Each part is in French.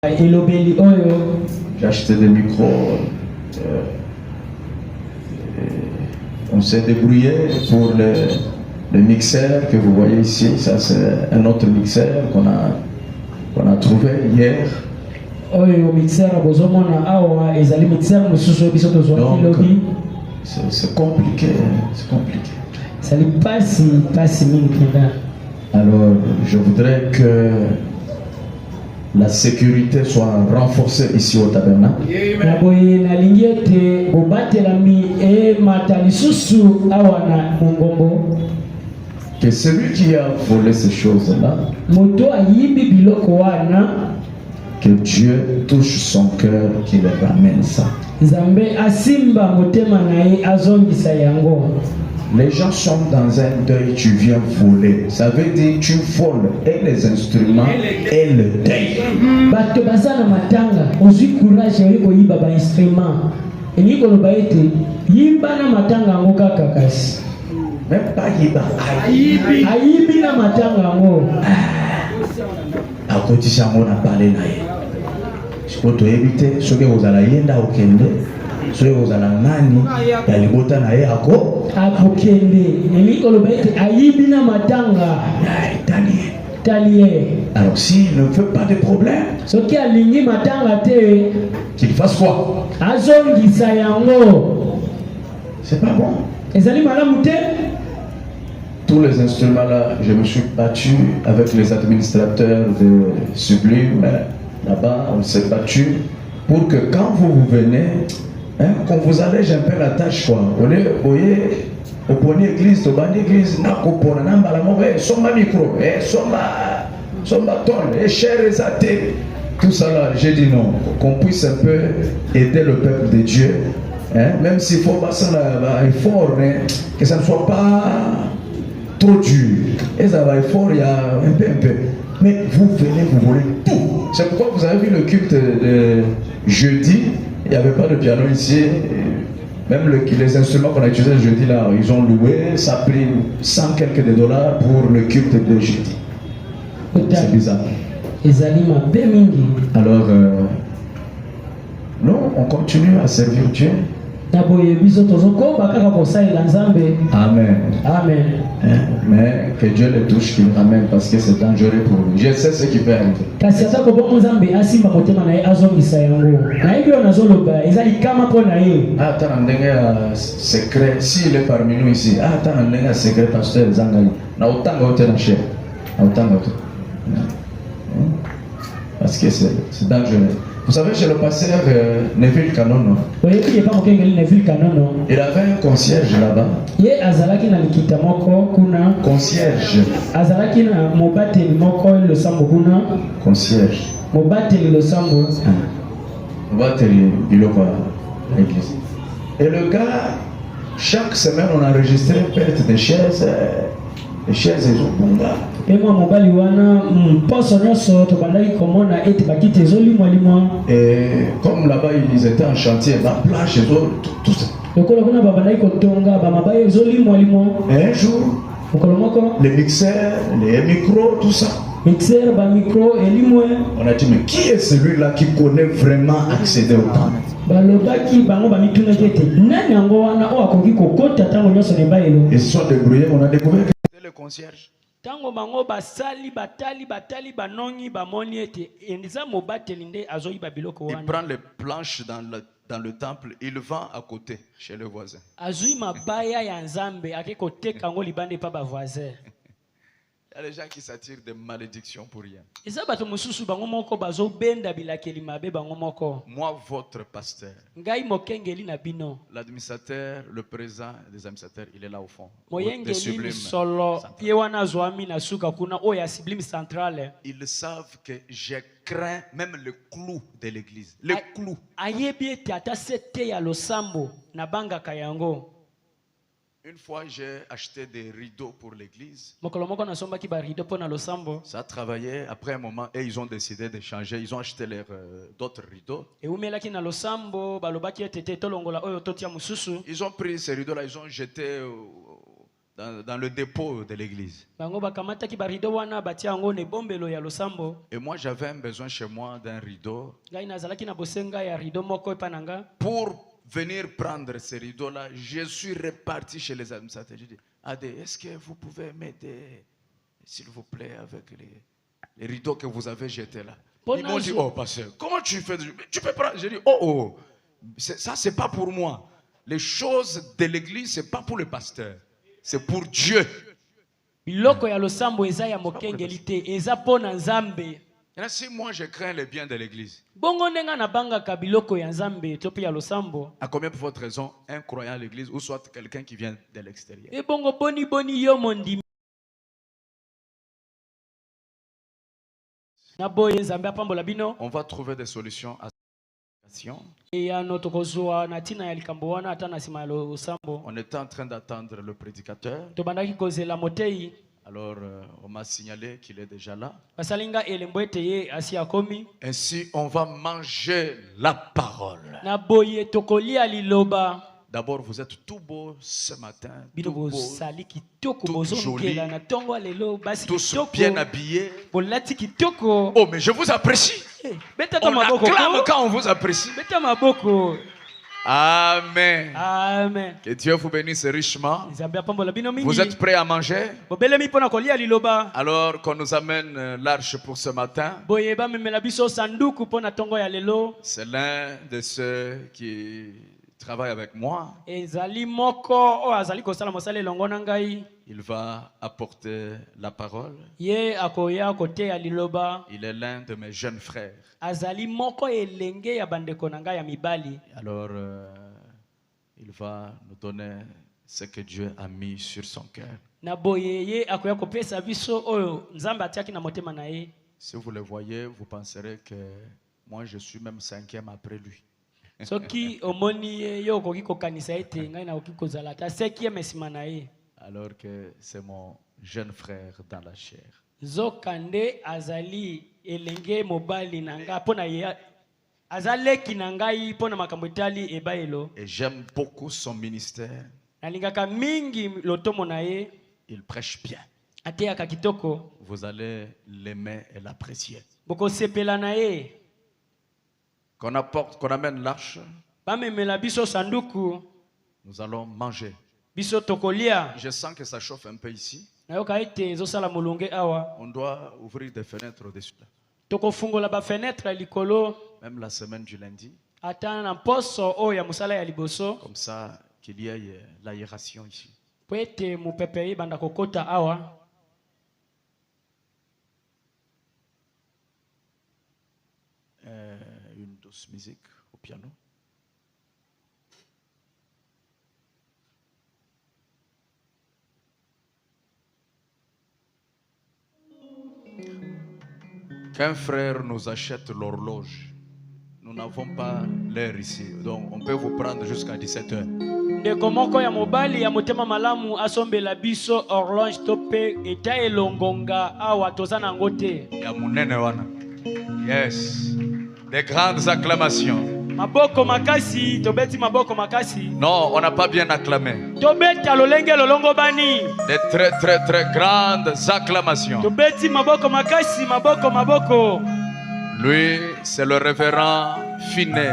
J'ai acheté des micros. On s'est débrouillé pour le mixeur que vous voyez ici. Ça, c'est un autre mixeur qu'on a trouvé hier. Donc, c'est compliqué. C'est compliqué. Alors, je voudrais que la sécurité soit renforcée ici au tabernacle. Que celui qui a volé ces choses-là, que Dieu touche son cœur, qu'il ramène ça. Les gens sont dans un deuil, tu viens voler. Ça veut dire tu voles et les instruments et le deuil. Même pas yiba. À côté de ça, on a parlé. Je peux éviter ce que vous allez yenda au Kende. Ce que vous allez nani, il y a les botans à Yako. Alors s'il ne veut pas de problème, qu'il fasse quoi? C'est pas bon. Tous les instruments là, je me suis battu avec les administrateurs de Sublime. Là-bas, on s'est battu pour que quand vous venez, qu'on vous allège un peu la tâche, quoi. On est, vous voyez, au point église, au ban église, somba micro, somba tonne, cher et athées. Tout ça là, j'ai dit non, qu'on puisse un peu aider le peuple de Dieu, même s'il faut passer effort, que ça ne soit pas trop dur. Et ça va effort, il y a un peu. Mais vous venez, vous voulez tout. C'est pourquoi vous avez vu le culte de jeudi. Il n'y avait pas de piano ici. Même les instruments qu'on a utilisés jeudi là, ils ont loué. Ça a pris 100 quelques $, pour le culte de jeudi. C'est bizarre. Alors, non, on continue à servir Dieu. Amen. Amen. Mais que Dieu le touche, qu'il ramène, parce que c'est dangereux pour lui. Je sais ce qui peut arriver. Attends, secret. S'il est parmi nous ici, attends, secret, pasteur Zangali. Parce que c'est dangereux. Vous savez, chez le pasteur Neville Kanono, il avait un concierge là-bas. Concierge. Concierge. Et le gars, chaque semaine, on enregistrait une perte de chaises. Les chaises, ils ont bon gars. Et comme là-bas ils étaient en chantier, la plage et tout ça. Et un jour, les mixeurs, les micros, tout ça. On a dit, mais qui est celui-là qui connaît vraiment accéder au temps? Ils se sont débrouillés, on a découvert que c'était le concierge. Il prend les planches dans le temple, il vend à côté chez le voisin. Il y a des gens qui s'attirent des malédictions pour rien. Moi, votre pasteur, l'administrateur, le président des administrateurs, il est là au fond. Ils savent que j'ai craint même le clou de l'église. Le clou. Une fois, j'ai acheté des rideaux pour l'église. Ça a travaillé. Après un moment, et ils ont décidé de changer. Ils ont acheté d'autres rideaux. Ils ont pris ces rideaux-là, ils ont jeté dans le dépôt de l'église. Et moi, j'avais un besoin chez moi d'un rideau. Pour venir prendre ces rideaux-là, je suis reparti chez les administrateurs. J'ai dit, Adé, est-ce que vous pouvez m'aider, s'il vous plaît, avec les rideaux que vous avez jetés là? Ils m'ont dit, oh, pasteur, comment tu fais? Tu peux prendre. J'ai dit, oh, ça, c'est pas pour moi. Les choses de l'église, c'est pas pour le pasteur. C'est pour Dieu. Et si moi je crains le bien de l'église, à combien pour votre raison un croyant à l'église ou soit quelqu'un qui vient de l'extérieur? On va trouver des solutions à cette question. On était en train d'attendre le prédicateur. Alors, on m'a signalé qu'il est déjà là. Ainsi, on va manger la parole. D'abord, vous êtes tout beau ce matin, tout beau, tout joli, tous bien habillés. Oh, mais je vous apprécie. On acclame quand on vous apprécie. Amen. Amen. Que Dieu vous bénisse richement. Vous êtes prêts à manger? Alors qu'on nous amène l'arche pour ce matin. C'est l'un de ceux qui travaille avec moi. Il va apporter la parole. Il est l'un de mes jeunes frères. Alors, il va nous donner ce que Dieu a mis sur son cœur. Si vous le voyez, vous penserez que moi je suis même 5e après lui. Alors que c'est mon jeune frère dans la chair. Et j'aime beaucoup son ministère. Il prêche bien. Vous allez l'aimer et l'apprécier. Qu'on amène l'arche. Nous allons manger. Je sens que ça chauffe un peu ici. On doit ouvrir des fenêtres au-dessus. Même la semaine du lundi. Comme ça qu'il y ait l'aération ici. Une douce musique au piano. Qu'un frère nous achète l'horloge. Nous n'avons pas l'heure ici, donc on peut vous prendre jusqu'à 17h. Yes. Des grandes acclamations. Non, on n'a pas bien acclamé. Des très très très grandes acclamations. Lui, c'est le révérend Finé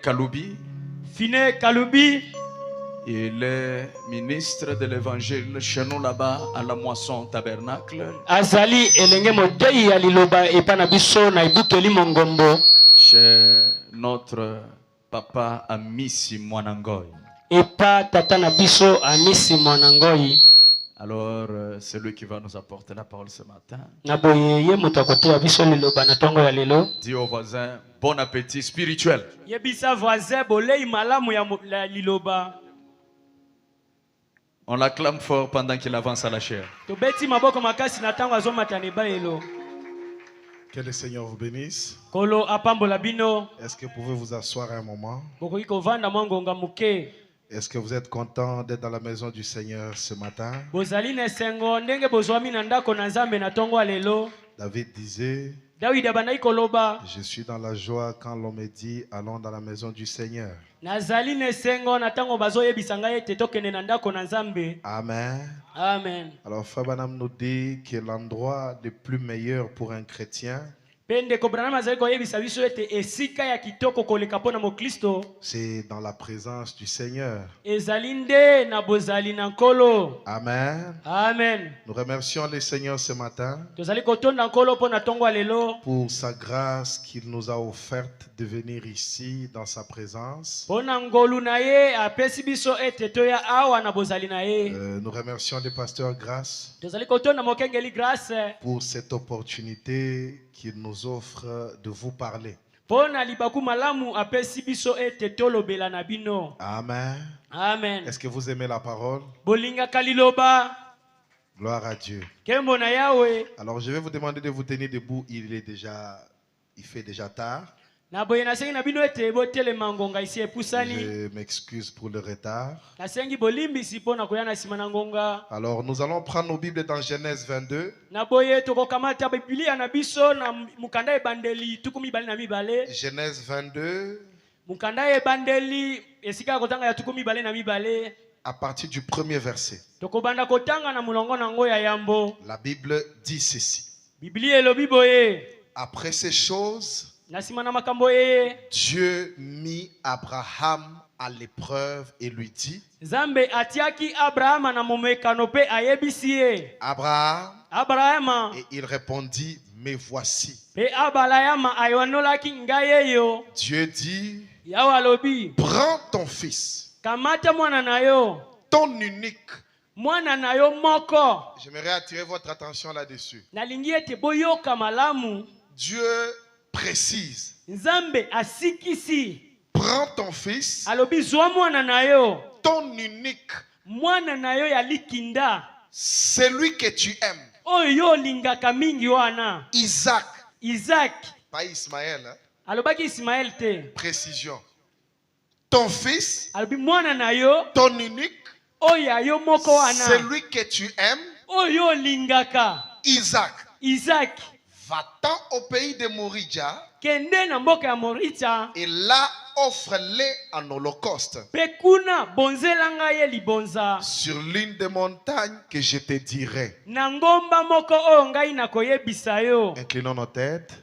Kaloubi. Finé Kaloubi. Il est ministre de l'évangile chez nous là-bas à la Moisson Tabernacle. Chez notre papa Amisi Mwanangoy. Alors, c'est lui qui va nous apporter la parole ce matin. Dis au voisin, bon appétit spirituel. On l'acclame fort pendant qu'il avance à la chair. Que le Seigneur vous bénisse. Est-ce que vous pouvez vous asseoir un moment? Est-ce que vous êtes content d'être dans la maison du Seigneur ce matin? David disait, Je suis dans la joie quand l'on me dit allons dans la maison du Seigneur. Amen. Amen. Alors Frère Branham nous dit que l'endroit le plus meilleur pour un chrétien, c'est dans la présence du Seigneur. Amen. Amen. Nous remercions le Seigneur ce matin pour sa grâce qu'il nous a offerte de venir ici dans sa présence. Nous remercions le pasteur Grâce pour cette opportunité qu'il nous offre de vous parler. Amen. Amen. Est-ce que vous aimez la parole? Gloire à Dieu. Alors je vais vous demander de vous tenir debout. Il fait déjà tard. Je m'excuse pour le retard. Alors nous allons prendre nos Bibles dans Genèse 22. Genèse 22. À partir du premier verset. La Bible dit ceci. Après ces choses, Dieu mit Abraham à l'épreuve et lui dit: Abraham. Et il répondit: me voici. Dieu dit: prends ton fils, ton unique. J'aimerais attirer votre attention là-dessus. Dieu précise: prends ton fils, ton unique, celui que tu aimes, Isaac, pas Ismaël, hein? Précision. Ton fils, ton unique, celui que tu aimes, Isaac. Va-t'en au pays de Moridja et là offre-les en holocauste sur l'une des montagnes que je te dirai. Inclinons nos têtes.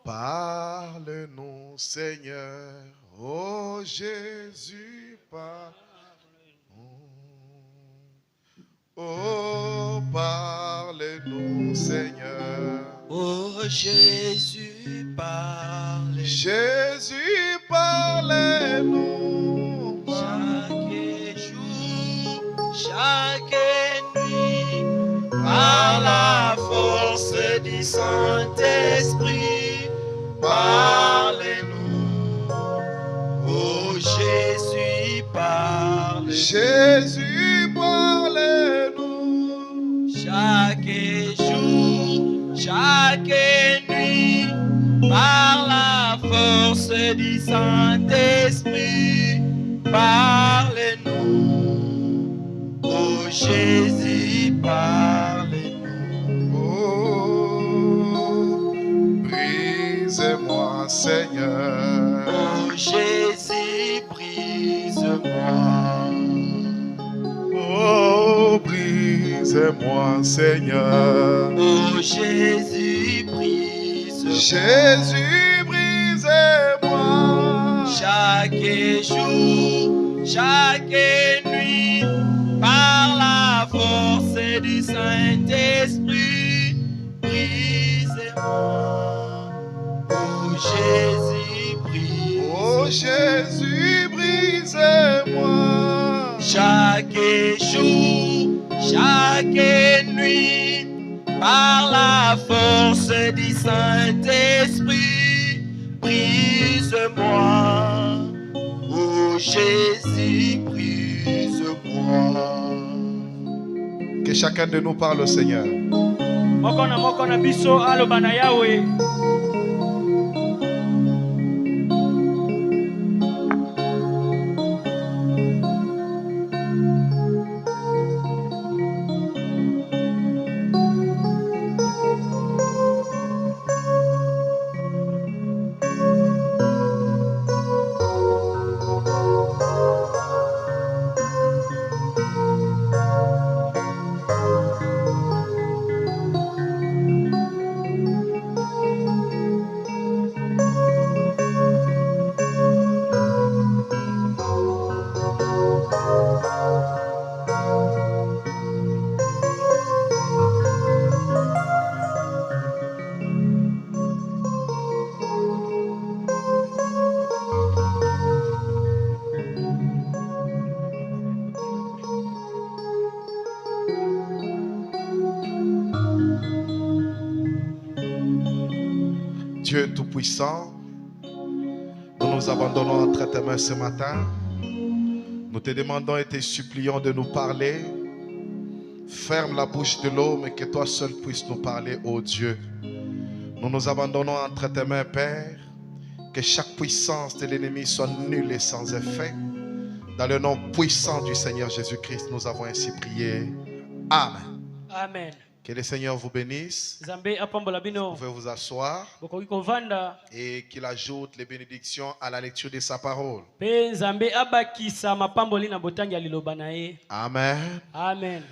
Parle-nous, Seigneur. Oh Jésus, parle. Oh, parle-nous, Seigneur. Oh Jésus, parle. Jésus, parle-nous. Chaque jour, chaque nuit, par la force du Saint-Esprit, parle-nous. Oh Jésus, parle. Jésus, parle-nous. Chaque jour, chaque nuit, par la force du Saint-Esprit, parle-nous. Oh Jésus, parle-nous. Oh, brise-moi, Seigneur. Oh Jésus, brise-moi. Oh, brise-moi, Seigneur. Oh Jésus, brise-moi. Jésus, brise-moi. Chaque jour, chaque nuit, par la force du Saint-Esprit, brise-moi. Oh Jésus, brise-moi. Oh Jésus, brise-moi. Chaque jour, chaque nuit, par la force du Saint-Esprit, brise-moi. Oh Jésus, brise-moi. Que chacun de nous parle au Seigneur. Dieu Tout-Puissant, nous nous abandonnons entre tes mains ce matin. Nous te demandons et te supplions de nous parler. Ferme la bouche de l'homme et que toi seul puisses nous parler, ô Dieu. Nous nous abandonnons entre tes mains, Père. Que chaque puissance de l'ennemi soit nulle et sans effet. Dans le nom puissant du Seigneur Jésus-Christ, nous avons ainsi prié. Amen. Amen. Que le Seigneur vous bénisse. Vous pouvez vous asseoir et qu'il ajoute les bénédictions à la lecture de sa parole. Amen. Amen.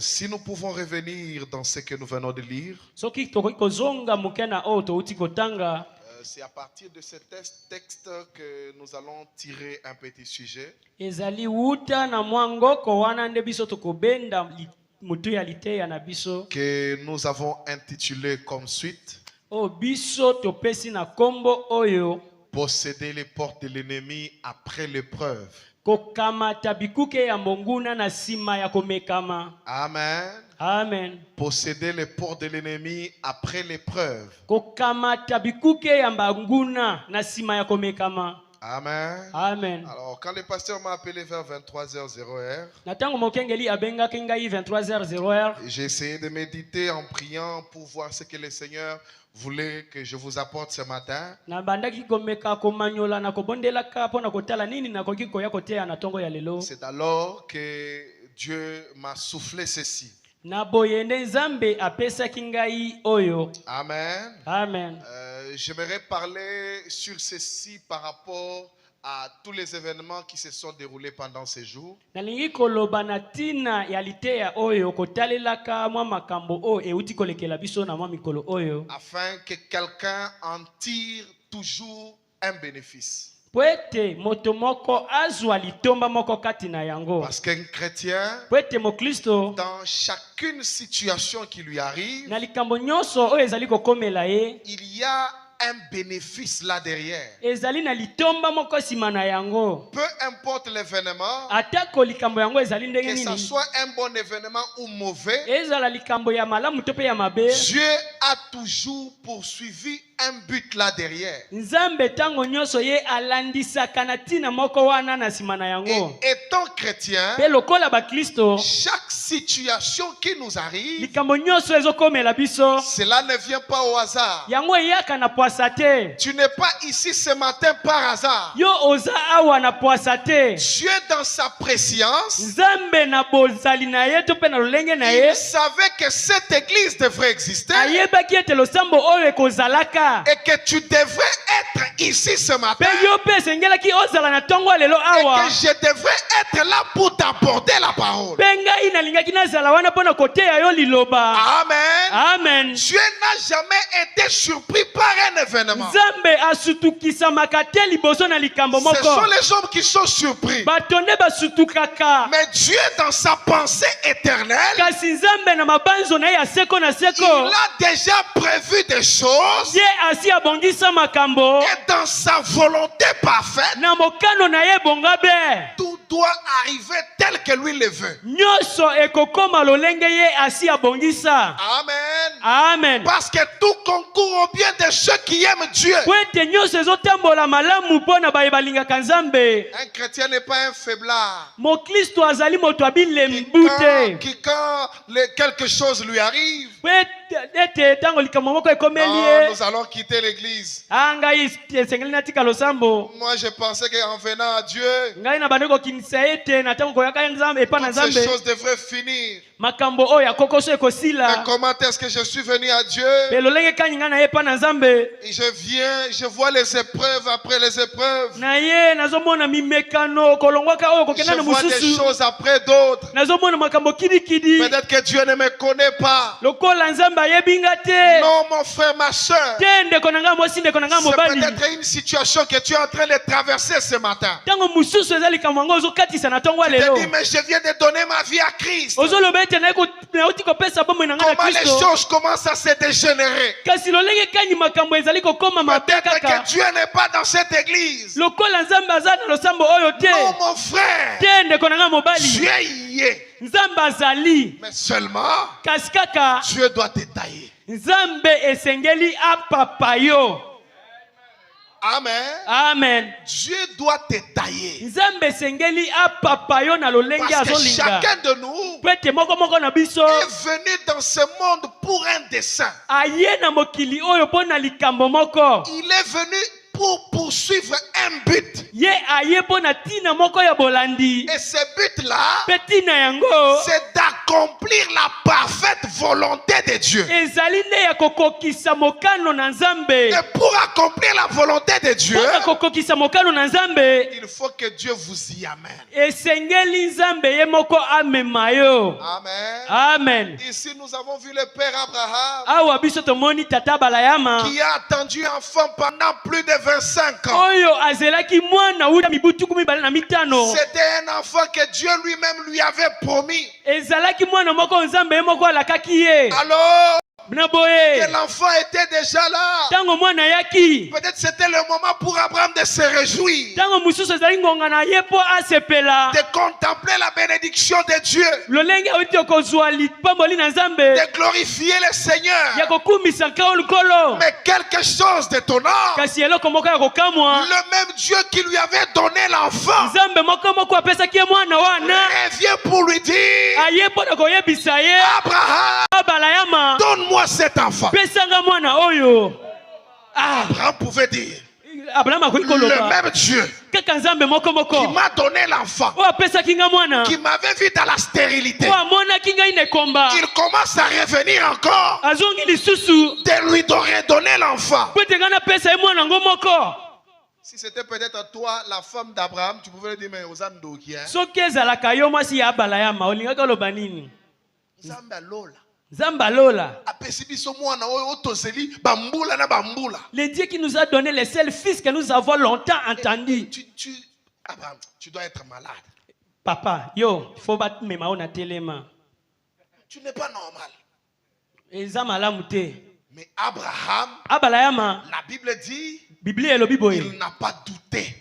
Si nous pouvons revenir dans ce que nous venons de lire, c'est à partir de ce texte que nous allons tirer un petit sujet. Que nous avons intitulé comme suite: posséder les portes de l'ennemi après l'épreuve. Amen. Amen. Posséder les portes de l'ennemi après l'épreuve. Amen. Amen. Alors, quand le pasteur m'a appelé vers 23h00, j'ai essayé de méditer en priant pour voir ce que le Seigneur voulait que je vous apporte ce matin. C'est alors que Dieu m'a soufflé ceci. Amen. Amen. J'aimerais parler sur ceci par rapport à tous les événements qui se sont déroulés pendant ces jours. Afin que quelqu'un en tire toujours un bénéfice. Parce qu'un chrétien, dans chacune situation qui lui arrive, il y a un bénéfice là derrière. Peu importe l'événement, que ce soit un bon événement ou mauvais, Dieu a toujours poursuivi un but là derrière. Et étant chrétien, chaque situation qui nous arrive, cela ne vient pas au hasard. Tu n'es pas ici ce matin par hasard. Dieu dans sa préscience, il savait que cette église devrait exister et que tu devrais être ici ce matin et que je devrais être là pour t'apporter la parole. Amen. Amen. Dieu n'a jamais été surpris par un événement. Ce sont les hommes qui sont surpris. Mais Dieu dans sa pensée éternelle, il a déjà prévu des choses. Et dans sa volonté parfaite, tout doit arriver tel que lui le veut. Amen. Amen. Parce que tout concourt au bien de ceux qui aiment Dieu. Un chrétien n'est pas un faiblard qui quand quelque chose lui arrive, nous allons quitter l'église. Moi je pensais qu'en venant à Dieu, toutes ces choses devraient finir. Mais comment est-ce que je suis venu à Dieu? Et je vois les épreuves après les épreuves. Je vois des choses après d'autres. Peut-être que Dieu ne me connaît pas. Non, mon frère, ma soeur. C'est peut-être une situation que tu es en train de traverser ce matin. Tu te dis, mais je viens de donner ma vie à Christ. Comment les choses commencent à se dégénérer? Peut-être que Dieu n'est pas dans cette église. Non, mon frère, Dieu y il y est. Nzambe azali. Mais seulement, Kasi kaka Dieu doit te tailler. Nzambe esengeli apapa yo. Amen. Amen. Dieu doit te tailler. Nzambe esengeli apapa yo na lolenge Parce que azolinga. chacun de nous Pete moko moko na biso est venu dans ce monde pour un dessein. aye na mokili oyo pona likambo moko. Il est venu pour poursuivre un but. Ye aye pona tina moko ya bolandi. Et ce but-là, Petina yango c'est d'accomplir la parfaite volonté de Dieu. ezali nde ya kokokisa mokano na Nzambe. Et pour accomplir la volonté de Dieu, Pona kokokisa mokano na Nzambe il faut que Dieu vous y amène. esengeli Nzambe ye moko amema yo. Amen. Amen. Ici, nous avons vu le Père Abraham Awa biso tomoni tata balayama qui a attendu enfant pendant plus de 25 ans. oyo azelaki mwana uta mibutu 25. C'était un enfant que Dieu lui-même lui avait promis. Ezalaki mwana moko Nzambe ye moko alakaki ye. Alors Na boye que l'enfant était déjà là, tango mwana yaki peut-être c'était le moment pour Abraham de se réjouir, tango mususu ezali ngonga na ye po asepela de contempler la bénédiction de Dieu, lolenge auti okozwa lipamboli na Nzambe de glorifier le ya Seigneur. kokumisa nkao likolo. Mais quelque chose d'étonnant, Kasi eloko moko ya kokamwa le même Dieu qui lui avait donné l'enfant Nzambe moko moko apesaki ye mwana wana revient pour lui dire, aye mpo na koyebisa ye Abraham, abalayama donne-moi cet enfant. pesanga mwana oyo. Abraham pouvait dire, Abraham akoki le koloba même Dieu kaka Nzambe moko qui moko m'a donné l'enfant, oyo apesaki nga mwana qui m'avait vu dans la stérilité, oyo amonaki ngai na ekomba il commence à revenir encore azongi lisusu de lui redonner l'enfant. po ete ngai napesa ye mwana ngo moko. Si c'était peut-être toi, la femme d'Abraham, tu pouvais lui dire, mais aux Andoki, hein? Soki ezalaka yo mwasi ya abalayama olingaka oloba nini? Nzambe alola. Nzambe alola. Apesi biso mwana oyo otozeli bambula na bambula. Le Dieu qui nous a donné le seul fils que nous avons longtemps entendu. Abraham, tu dois être malade. Papa, yo, faut pas mema ona telema. Tu n'es pas normal. Eza malamu te. Mais Abraham, Abalayama, la Bible dit, Biblie elobi boye. il n'a pas douté.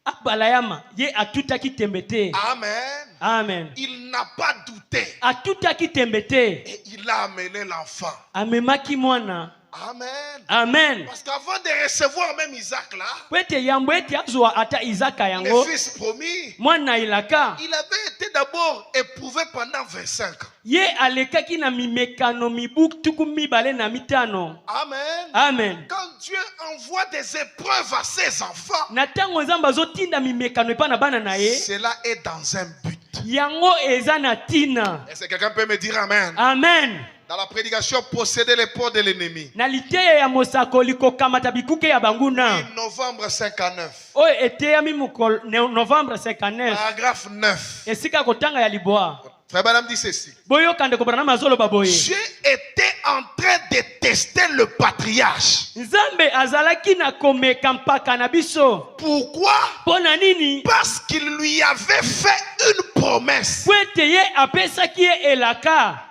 Abalayama, ye atutaki tembete. Amen. Amen. Il n'a pas douté. Atutaki tembete. Et il a amené l'enfant. Amemaki mwana. Amen. Amen. Parce qu'avant de recevoir même Isaac là, Kwete yambo ete azwa ata Isaka yango. le fils promis, Mwana ilaka. il avait été d'abord éprouvé pendant 25 ans. Ye alekaki na mimekano mibu tuku mibale na mitano. Amen. Amen. Quand Dieu envoie des épreuves à ses enfants, Na tango Nzambe azotinda mimekano epa na bana na ye. cela est dans un but. Yango eza na tina. Est-ce que quelqu'un peut me dire Amen? Amen. Dans la prédication, posséder les ports de l'ennemi. Na liteya ya mosakoli kokamata bikuke ya banguna. En novembre 59. Oyo eteyami mokolo novembre 59. Paragraphe 9. Esika kotanga ya liboa. Frère Branham dit ceci. Boyo kande kobrana mazolo baboye. Dieu était en train de tester le patriarche. Nzambe azalaki na komeka mpaka na biso. Pourquoi? Pona nini? Parce qu'il lui avait fait une promesse. Kwete ye apesaki ye elaka.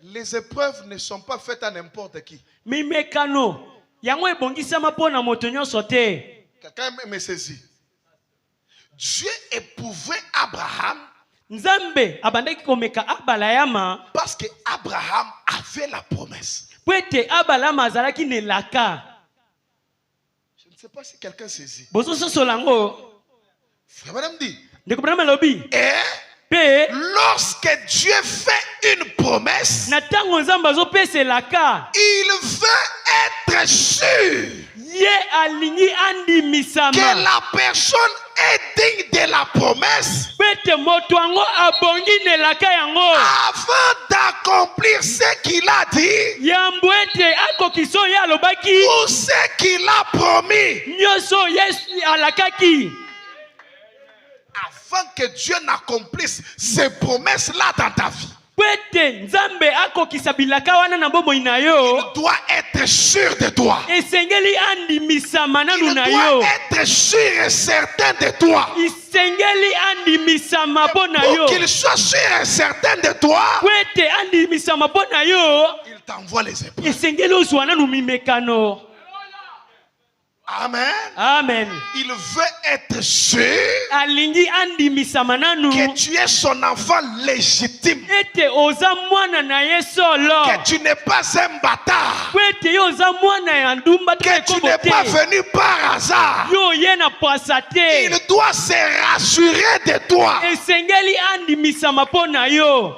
Les épreuves ne sont pas faites à n'importe qui. Mimekano yango ebongisama pona moto nyonso te. Quelqu'un me saisit. Dieu éprouvait Abraham. Nzambe abandaki komeka abalayama Parce que Abraham avait la promesse. kwete abalama azalaki na elaka. Je ne sais pas si quelqu'un saisit. Bozososola ngo. Frère Branham dit. Ndeko Branham alobi. Pe Lorsque Dieu fait une promesse, na tango Nzambe azopesa elaka, il veut être sûr ye alingi andimisama que la personne est digne de la promesse pete moto yango abongi na elaka yango avant d'accomplir ce qu'il a dit yambo ete akokisa oyo alobaki ou ce qu'il a promis. nyonso Yesu alakaki. Avant que Dieu n'accomplisse ces promesses-là dans ta vie, Pete Nzambe akokisa bilaka wana na bomoi na yo, il doit être sûr de toi. esengeli andimisama nanu Il na doit yo. être sûr et certain de toi. Isengeli andimisama po na yo. Pour qu'il soit sûr et certain de toi, Kwete andimisama po na yo, il t'envoie les épreuves. esengeli ozwa nanu mimekano. Amen. Amen. Il veut être sûr Alingi andimisa mananu. que tu es son enfant légitime. Ete oza mwana na ye solo. Que tu n'es pas un bâtard. Kwete yo oza mwana ya ndumba Que tu n'es pas venu par hasard. Yo ye na pasa te. Il doit se rassurer de toi. Esengeli andimisa mapona yo.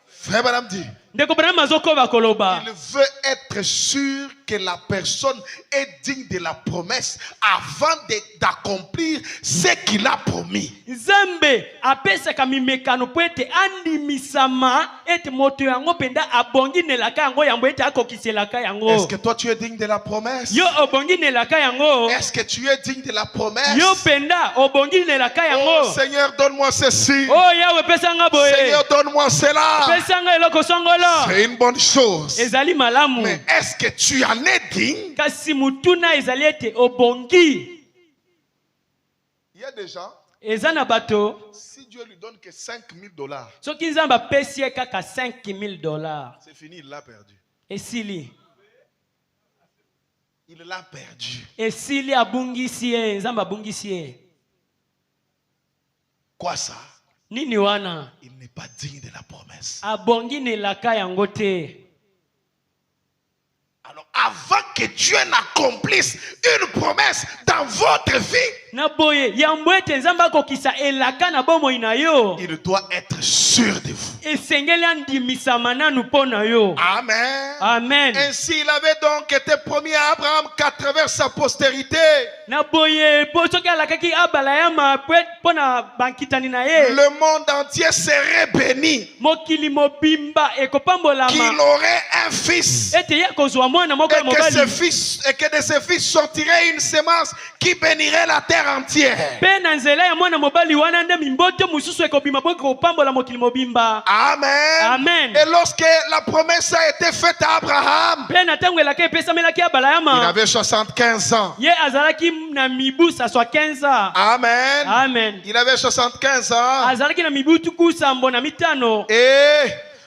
Frère Madame dit. Ndeko Branham azokoba koloba. Il veut être sûr que la personne est digne de la promesse avant d'accomplir ce qu'il a promis. Zambe apesa kamimekano pwete andimisama ete moto yango penda abongi nelaka yango yambo ete akokiselaka yango. Est-ce que toi tu es digne de la promesse? Yo obongi nelaka yango. Est-ce que tu es digne de la promesse? Yo penda obongi nelaka yango. Oh Seigneur, donne-moi ceci. Oh Yahweh pesa nga boye. Seigneur, donne-moi cela. Pesa nga eloko songolo. C'est une bonne chose. Ezali malamu. Mais est-ce que tu en es digne? Kasi mutuna ezali ete obongi. Il y a des gens, Ezana bato. si Dieu lui donne que $5,000, Soki nzamba pesi ye kaka $5,000. c'est fini, il l'a perdu. Esili. Il l'a perdu. Esili abungisi ye, nzamba abungisi ye. Quoi ça? Nini wana? Il n'est pas digne de la promesse. Abongi nelaka yango te. Alors, avant que Dieu n'accomplisse une promesse dans votre vie, Na boye, yambo ete nzamba akokisa elaka na bomoi na yo. il doit être sûr de vous. Esengeli andimisa mananu pona yo. Amen. Amen. Ainsi, il avait donc été promis à Abraham qu'à travers sa postérité, Na boye, po soki alakaki abala ya mapwe pona bankitani na ye. le monde entier serait béni. Mokili mobimba ekopambolama. Qu'il aurait un fils. Ete ye kozwa mwana moko ya Et que mobali. de ce fils sortirait une semence qui bénirait la terre entière. Pe na nzela ya mwana mobali wana nde mimbote mususu ekobima po ekopambola mokili mobimba. Amen. Amen. Et lorsque la promesse a été faite à Abraham, Pe na ntango elaka epesamelaki abala ya il ma. avait 75 ans. Ye azalaki na mibu saswa 15 ans. Amen. Amen. Il avait 75 ans. Azalaki na mibu tuku sambo na mitano.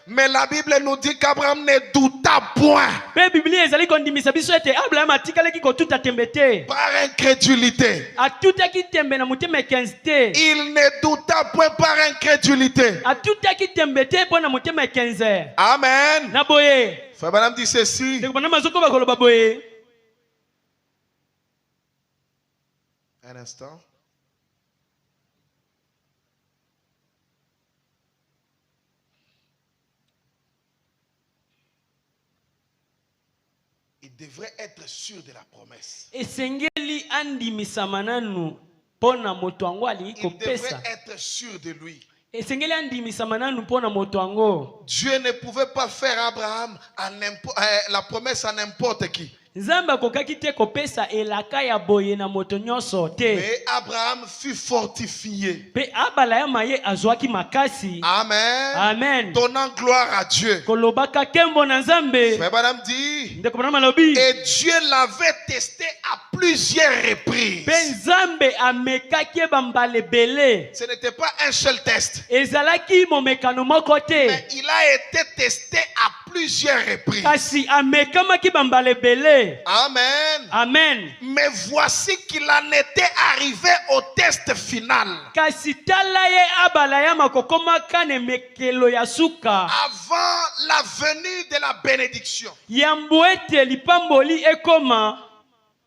Mais la Bible nous dit qu'Abraham ne douta point Pe Biblia ezali kondimisa biso ete Abraham atikalaki kotuta tembe te. par incrédulité. Atutaki tembe na motema ekenzi te. Il ne douta point par incrédulité. Atutaki tembe te mpo na motema ekenze. Amen. Na boye. Frère Madame dit ceci. Ndeko bana mazokoba koloba boye. Un instant. Il devrait être sûr de la promesse. Esengeli andimisa mananu pona moto wango alingi Il devrait kopesa. être sûr de lui. Esengeli andimisa mananu pona moto wango. Dieu ne pouvait pas faire Abraham la promesse à n'importe qui. Nzamba kokaki te kopesa elaka ya boye na moto nyonso te. Mais Abraham fut fortifié. Pe abala ya maye azwaki makasi. Amen. Amen. Donnant gloire à Dieu. Kolobaka kembo na Nzambe. Frère Madame dit. Ndeko bana malobi. Et Dieu l'avait testé à plusieurs reprises. Pe Nzambe amekaki bambale bele. Ce n'était pas un seul test. Ezalaki momekano moko te. Mais il a été testé à plusieurs reprises. Kasi amekamaki bambale bele. Amen. Amen. Mais voici qu'il en était arrivé au test final. Kasi tala ye abala ya makokoma kane mekelo ya suka. Avant la venue de la bénédiction. Yambo ete lipamboli ekoma.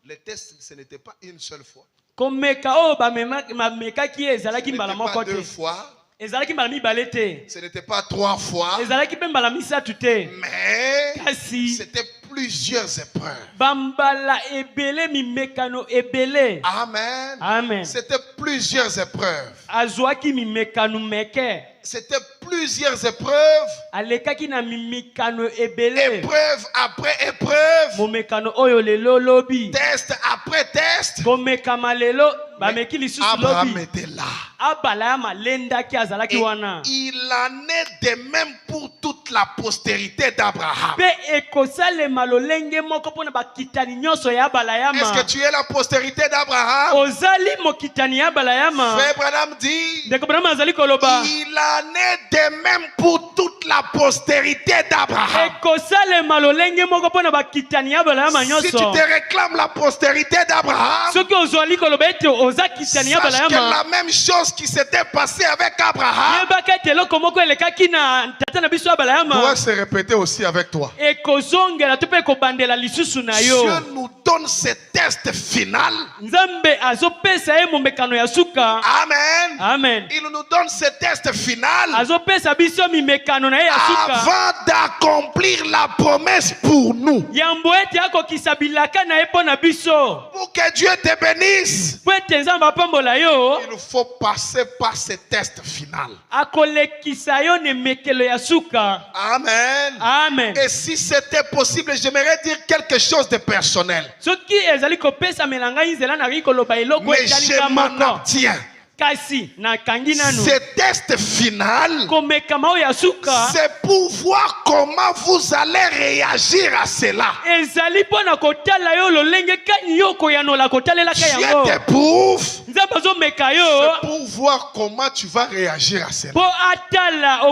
Le test, ce n'était pas une seule fois. Komeka o bamekaki ezalaki Ce mbala n'était moko pas te. 2 fois. Ezalaki mbala mibale te. Ce n'était pas 3 fois. Ezalaki pe mbala misatu te. Mais Kasi c'était plusieurs épreuves. bambala ebele mimekano ebele. Amen. Amen. C'était plusieurs épreuves. Azwaki mimekano meke. C'était plusieurs épreuves. Alekaki na mimikano ebele. Épreuve après épreuve. Momekano oyo lelo lobi. Test après test. Komeka malelo bameki lisusu Abraham lobi. était là. abalayama lendaki azalaki Et wana. il en est de même pour toute la postérité d'Abraham. Pe ekosalema lolenge moko mpona bakitani nyonso ya Est-ce abalayama. que tu es la postérité d'Abraham? Ozali mokitani ya abalayama. Frère Branham dit, Ndeko Branham azali koloba. il en est de même pour toute la postérité d'Abraham. Ekosalema lolenge moko mpona bakitani ya abalayama Si tu nyonso. te réclames la postérité d'Abraham, Soki ozwali koloba ete oza kitani ya sache que abalayama. la même chose qui s'était passée avec Abraham Yebaka ete eloko moko elekaki na tata na biso abalayama. doit se répéter aussi avec toi. Ekozongela to mpe ekobandela lisusu na yo. Dieu nous donne ce test final. Nzambe azopesa ye momekano ya suka. Amen. Amen. Il nous donne ce test final Azopesa biso mimekano na ye ya suka. avant d'accomplir la promesse pour nous. Yambo ete akokisa bilaka na ye mpo na biso. Pour que Dieu te bénisse, Po ete Nzambe apambola yo. il faut passer par ce test final. Akolekisa yo ne mekelo ya suka. Amen. Amen. Et si c'était possible, j'aimerais dire quelque chose de personnel. Soki ezali kopesa melanga nzela na koloba eloko Mais etali je m'en moko. abstiens. Kasi na kangi nanu. Ce test final, Komekama oyo ya suka. c'est pour voir comment vous allez réagir à cela. Ezali mpona kotala yo lolenge kani yo koyanola kotalelaka Dieu yango. t'éprouve, Nzambe azomeka yo. c'est pour voir comment tu vas réagir à cela. Po atala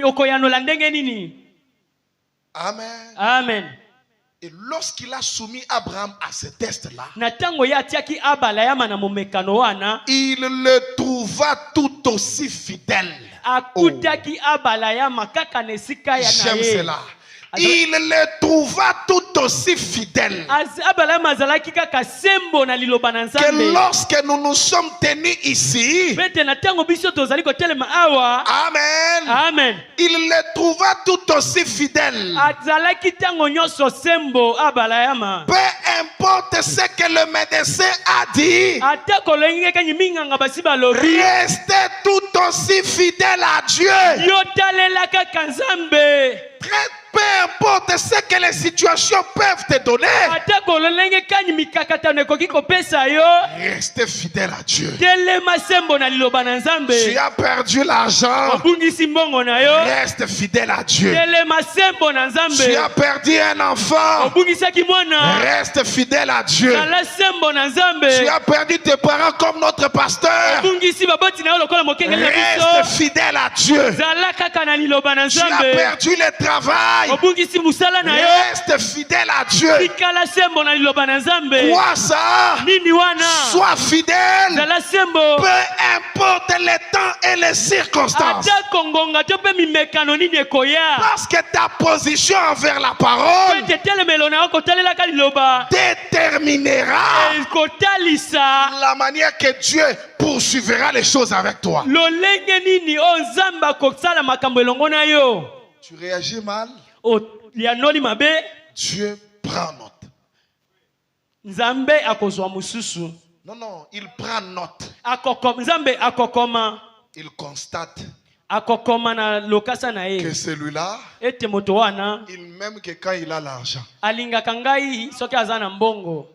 okoyanola ndenge nini. Amen. Amen. Et lorsqu'il a soumis Abraham à ce test-là, Na tango ye atiaki abalayama na momekano wana. il le trouva tout aussi fidèle. Akutaki abalayama kaka na esika ya na J'aime ye. cela. Il le trouva tout aussi fidèle Abalayama azalaki kaka sembo na liloba na que Nzambe. lorsque nous nous sommes tenus ici, Pete na tango biso tozali kotelema awa. Amen, Amen. il le trouva tout aussi fidèle. Azalaki tango nyonso sembo abalayama. Peu importe ce que le médecin a dit, Ata kolenge kanyi minganga basi balobi. restez tout aussi fidèle à Dieu. Yo talela kaka Nzambe. Peu importe ce que les situations peuvent te donner, Ata kolenge kanyi mikakatano ekoki kopesa yo. restez fidèle à Dieu. Telema sembo na liloba na Nzambe. Tu as perdu l'argent, Obungisi mbongo na yo. reste fidèle à Dieu. Telema sembo na Tu Nzambe. as perdu un enfant, Obungisaki mwana. reste fidèle à Dieu. Tala sembo na Nzambe. Tu as perdu tes parents comme notre pasteur, Obungisi baboti na yo lokola mokengeli na reste biso. fidèle à Dieu. Zala kaka na liloba na Tu as Nzambe. perdu le travail, Obungisi musala na yo. reste fidèle à Dieu. Tikala sembo na liloba na Nzambe. Quoi ça? Nini wana? Sois fidèle, Zala sembo. peu importe les temps et les circonstances. Ata kongonga to pe mimekano nini ekoya. Parce que ta position envers la parole Pete telemelo na yo kotalelaka liloba. déterminera Kotalisa. la manière que Dieu poursuivra les choses avec toi. Lolenge nini o Nzambe akosala makambo elongo na yo. Tu réagis mal, O lianoli mabe. Dieu prend note. Nzambe akozwa mususu. Non, non, il prend note. Nzambe akokoma. Il constate Akokoma na lokasa na que ye. celui-là, Ete moto wana. il m'aime que quand il a l'argent. Alingaka ngai soki aza na mbongo.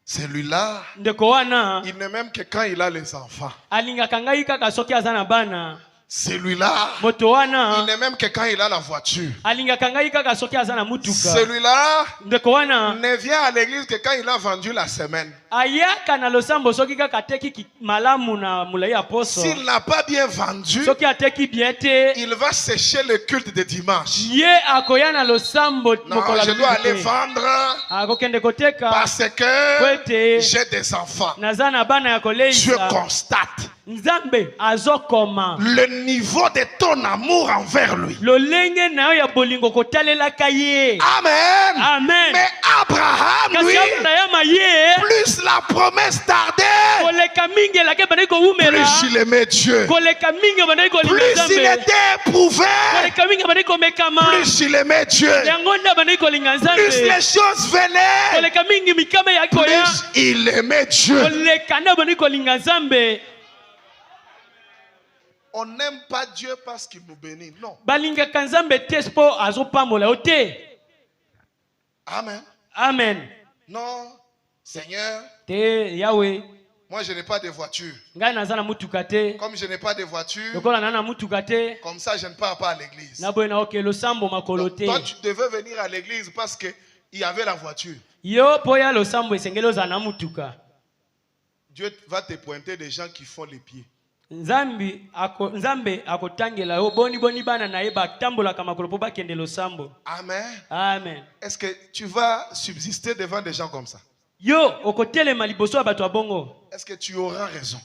Celui-là, Ndeko wana. il ne m'aime que quand il a les enfants. Alingaka ngai kaka soki aza na bana. Celui-là, Moto wana. il ne m'aime que quand il a la voiture. Alingaka ngai kaka soki aza na mutuka. Celui-là Ndeko wana. ne vient à l'église que quand il a vendu la semaine. Ayaka na losambo soki kaka teki malamu na mulai ya poso. S'il n'a pas bien vendu, Soki ateki biete. il va sécher le culte de dimanche. Ye akoya na losambo Non, mokola je dois aller biete. vendre Akokende koteka. parce que Kwete. j'ai des enfants. Naza na bana ya Dieu koleisa. constate Nzambe azokoma. le niveau de ton amour envers lui. Lolenge na yo ya bolingo kotalelaka ye. Amen. Amen. Mais Abraham, lui, Kasi Abrahama ye. plus la promesse tardait, Koleka mingi elake bandai koumela. plus il aimait Dieu. Koleka mingi bandai kolinga Plus il Nzambe. était éprouvé, Koleka mingi bandai komekama. plus il aimait Dieu. Yango nda bandai kolinga Plus les Nzambe. choses venaient, Koleka mingi mikama ya koya. plus il aimait Dieu. Koleka nda bandai kolinga Nzambe. On n'aime pas Dieu parce qu'il nous bénit. Non. Balingaka Nzambe te spo azopambola yo te. Amen. Amen. Non. Seigneur, Te Yahweh. Moi, je n'ai pas de voiture. Ngai naza na mutuka te. Comme je n'ai pas de voiture, Lokola na mutuka te. comme ça, je ne pars pas à l'église. Na boye na oke losambo makolo Donc, te. toi, tu devais venir à l'église parce qu'il y avait la voiture. Yo poya losambo esengeli oza na mutuka. Dieu va te pointer des gens qui font les pieds. Nzambe akotangela yo boni bana na ye batambolaka makolo po bakende losambo. Amen. Amen. Est-ce que tu vas subsister devant des gens comme ça? Yo okotelema liboso ya bato ya bongo. Est-ce que tu auras raison?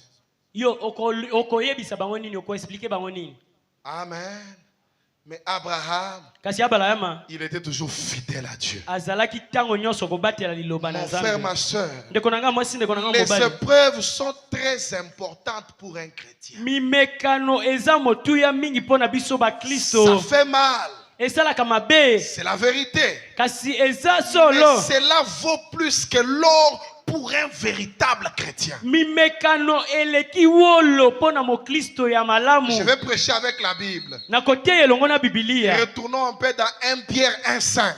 Yo okoyebisa bango nini, okoexplike bango nini. Amen. Mais Abraham, Kasi Abraham il était toujours fidèle à Dieu. azalaki tango nyonso kobatela liloba na Mon frère, Nzambe. ma soeur, Ndeko nanga mwasi, ndeko nanga les mobali. épreuves sont très importantes pour un chrétien. Mimekano eza motuya mingi pona biso ba Ça Kristo. fait mal. Esalaka mabe. C'est la vérité. Kasi eza Mais solo. cela vaut plus que l'or pour un véritable chrétien. Mimekano eleki wolo pona mo Kristo ya malamu. Je vais prêcher avec la Bible. Na kote elongo na Biblia. Retournons un peu dans 1 Pierre 1,5.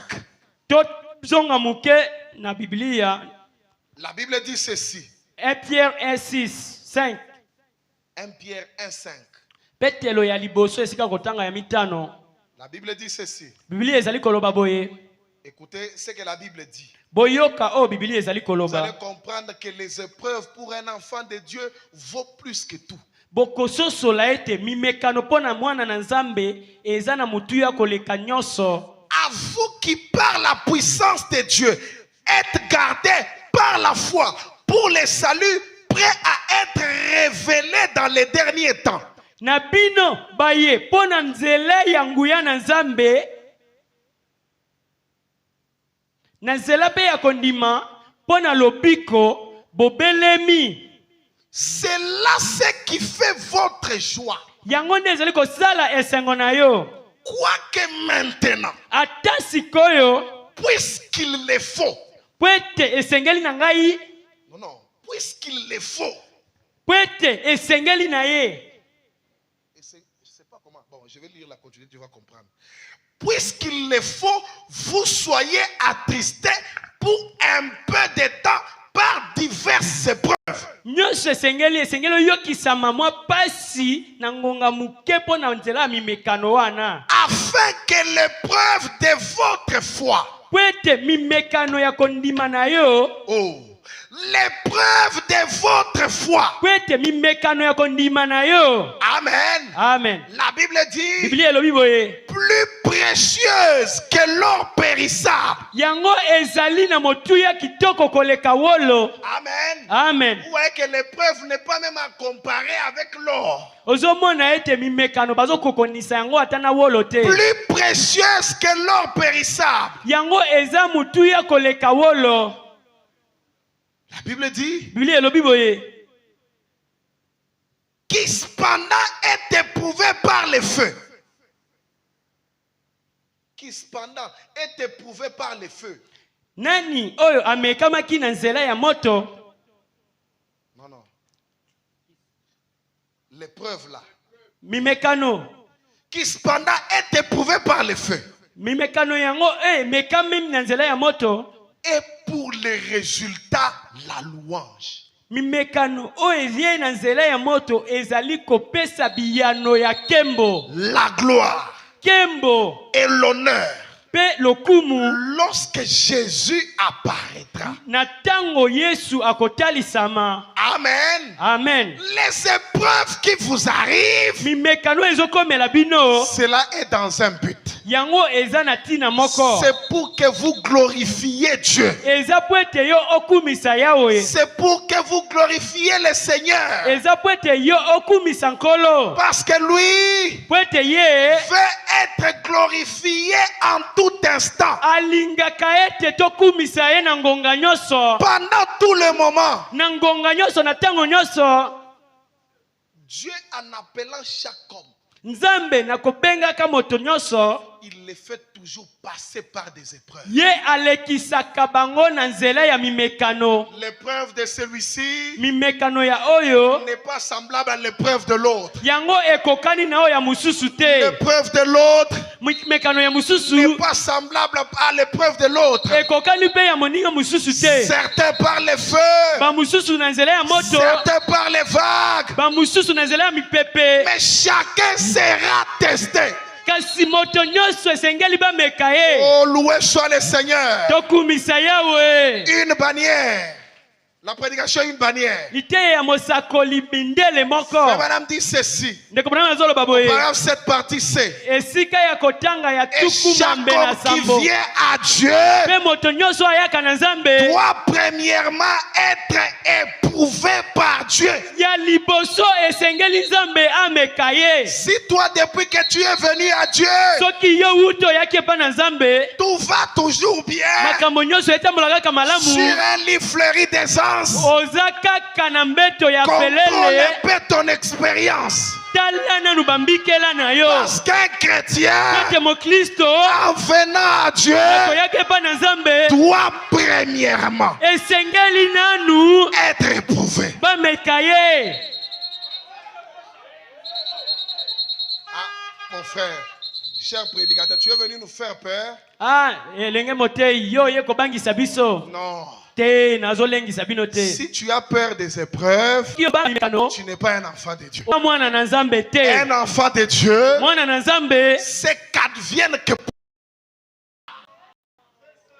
To zonga muke na Biblia. La Bible dit ceci. 1 Pierre 1:6, 5. 1 Pierre 1,5. Petelo ya liboso esika kotanga ya mitano. La Bible dit ceci. Biblia ezali koloba boye. Écoutez ce que la Bible dit. Boyoka o Biblia ezali Vous allez koloba. comprendre que les épreuves pour un enfant de Dieu vaut plus que tout. Bokososola ete mimekano pona mwana na Nzambe eza na mutu ya koleka nyonso. À vous qui par la puissance de Dieu êtes gardés par la foi pour le salut prêt à être révélé dans les derniers temps. Na bino baye pona nzela ya nguya na Nzambe. Na nzela pe ya kondima pona lobiko bobelemi. C'est là ce qui fait votre joie. Yango nde ezali kosala esengo na yo. Quoique maintenant, Ata sikoyo puisqu'il le faut. pwete esengeli na ngai. Non, puisqu'il le faut. Pwete esengeli na ye. Je ne sais pas comment. Bon, je vais lire la continuité, tu vas comprendre. Puisqu'il le faut, vous soyez attristés pour un peu de temps par diverses épreuves. Nyonso esengeli yokisama mwa pasi na ngonga muke po na nzela mimekano wana. Afin que l'épreuve de votre foi. Pwete mimekano ya kondima na yo. Oh, l'épreuve de votre foi. Pwete mimekano ya kondima na yo. Amen. Amen. La Bible dit Biblia elobi boye. plus précieuse que l'or périssable. Yango ezali na motuya kitoko koleka wolo. Amen. Amen. Vous voyez que l'épreuve n'est pas même à comparer avec l'or. Ozomona ete mimekano bazo kokonisa yango atana wolo te. Plus précieuse que l'or périssable. Yango eza motuya koleka wolo. La Bible dit Biblia elobi boye. qui cependant est éprouvé par le feu. Qui cependant est éprouvé par le feu. Nani oyo amekamaki na nzela ya moto? Non. L'épreuve là. Mimekano. Qui cependant est éprouvé par le feu. Mimekano yango mekami na nzela ya moto. Et pour les résultats, la louange. Mimekano oyo ezie na nzela ya moto ezali kopesa biyano ya kembo. La gloire. Kembo. Et l'honneur. Pe lokumu. Lorsque Jésus apparaîtra. Na tango Yesu akotalisama. Amen. Amen. Les épreuves qui vous arrivent. Mimekano ezokomela bino. Cela est dans un but. Yango eza na tina moko. C'est pour que vous glorifiez Dieu. Eza pwete yo okumisa yawe. C'est pour que vous glorifiez le Seigneur. Eza pwete yo okumisa nkolo. Parce que lui Pwete ye veut être glorifié en tout instant. alingaka ete tokumisa ye na ngonga nyonso. Pendant tout le moment. Na ngonga nyonso na tango nyonso. Dieu en appelant chaque homme. Nzambe na kopengaka moto nyonso. il les fait toujours passer par des épreuves. Ye alekisaka bango na nzela ya mimekano. L'épreuve de celui-ci Mimekano ya oyo n'est pas semblable à l'épreuve de l'autre. yango ekokani na oyo ya mususu te. L'épreuve de l'autre Mimekano ya mususu n'est pas semblable à l'épreuve de l'autre. ekokani pe ya moninga mususu te. Certains par le feu, Ba mususu na nzela ya moto, certains par les vagues. ba mususu na nzela ya mipepe. Mais chacun sera testé. Kasi moto nyonso esengeli bameka ye. Oh, loué soit le Seigneur. Tokumisa yawe. Une bannière. La prédication est une bannière. Ite ya mosakoli bindele moko. Mais madame dit ceci. Ndeko bana nazolo baboye. Par cette partie C. Esika ya kotanga ya Et tuku chaque mambe na homme qui sambo. vient à Dieu Pe moto nyonso ayaka na Nzambe. doit premièrement être éprouvé par Dieu. Ya liboso esengeli Nzambe ameka ye. Si toi, depuis que tu es venu à Dieu, Soki yo uto yaki pa na Nzambe, tout va toujours bien makambo nyonso etambolaka kaka sur malamu. un lit fleuri d'essence, Oza kaka na mbeto ya contrôle felele. un peu ton expérience. Tala nanu bambikela na yo. Parce qu'un chrétien, Kote mo Kristo en venant à Dieu, koyaka pa na Nzambe doit premièrement esengeli nanu être éprouvé. bameka ye. Ah, mon frère, cher prédicateur, tu es venu nous faire peur? Ah, elenge motei yo ye kobangisa biso. Non. Te nazolengisa bino te. Si tu as peur des épreuves, Yo ba mekano. tu n'es pas un enfant de Dieu. Mwana na Nzambe te. Un enfant de Dieu, Mwana na Nzambe c'est qu'advienne que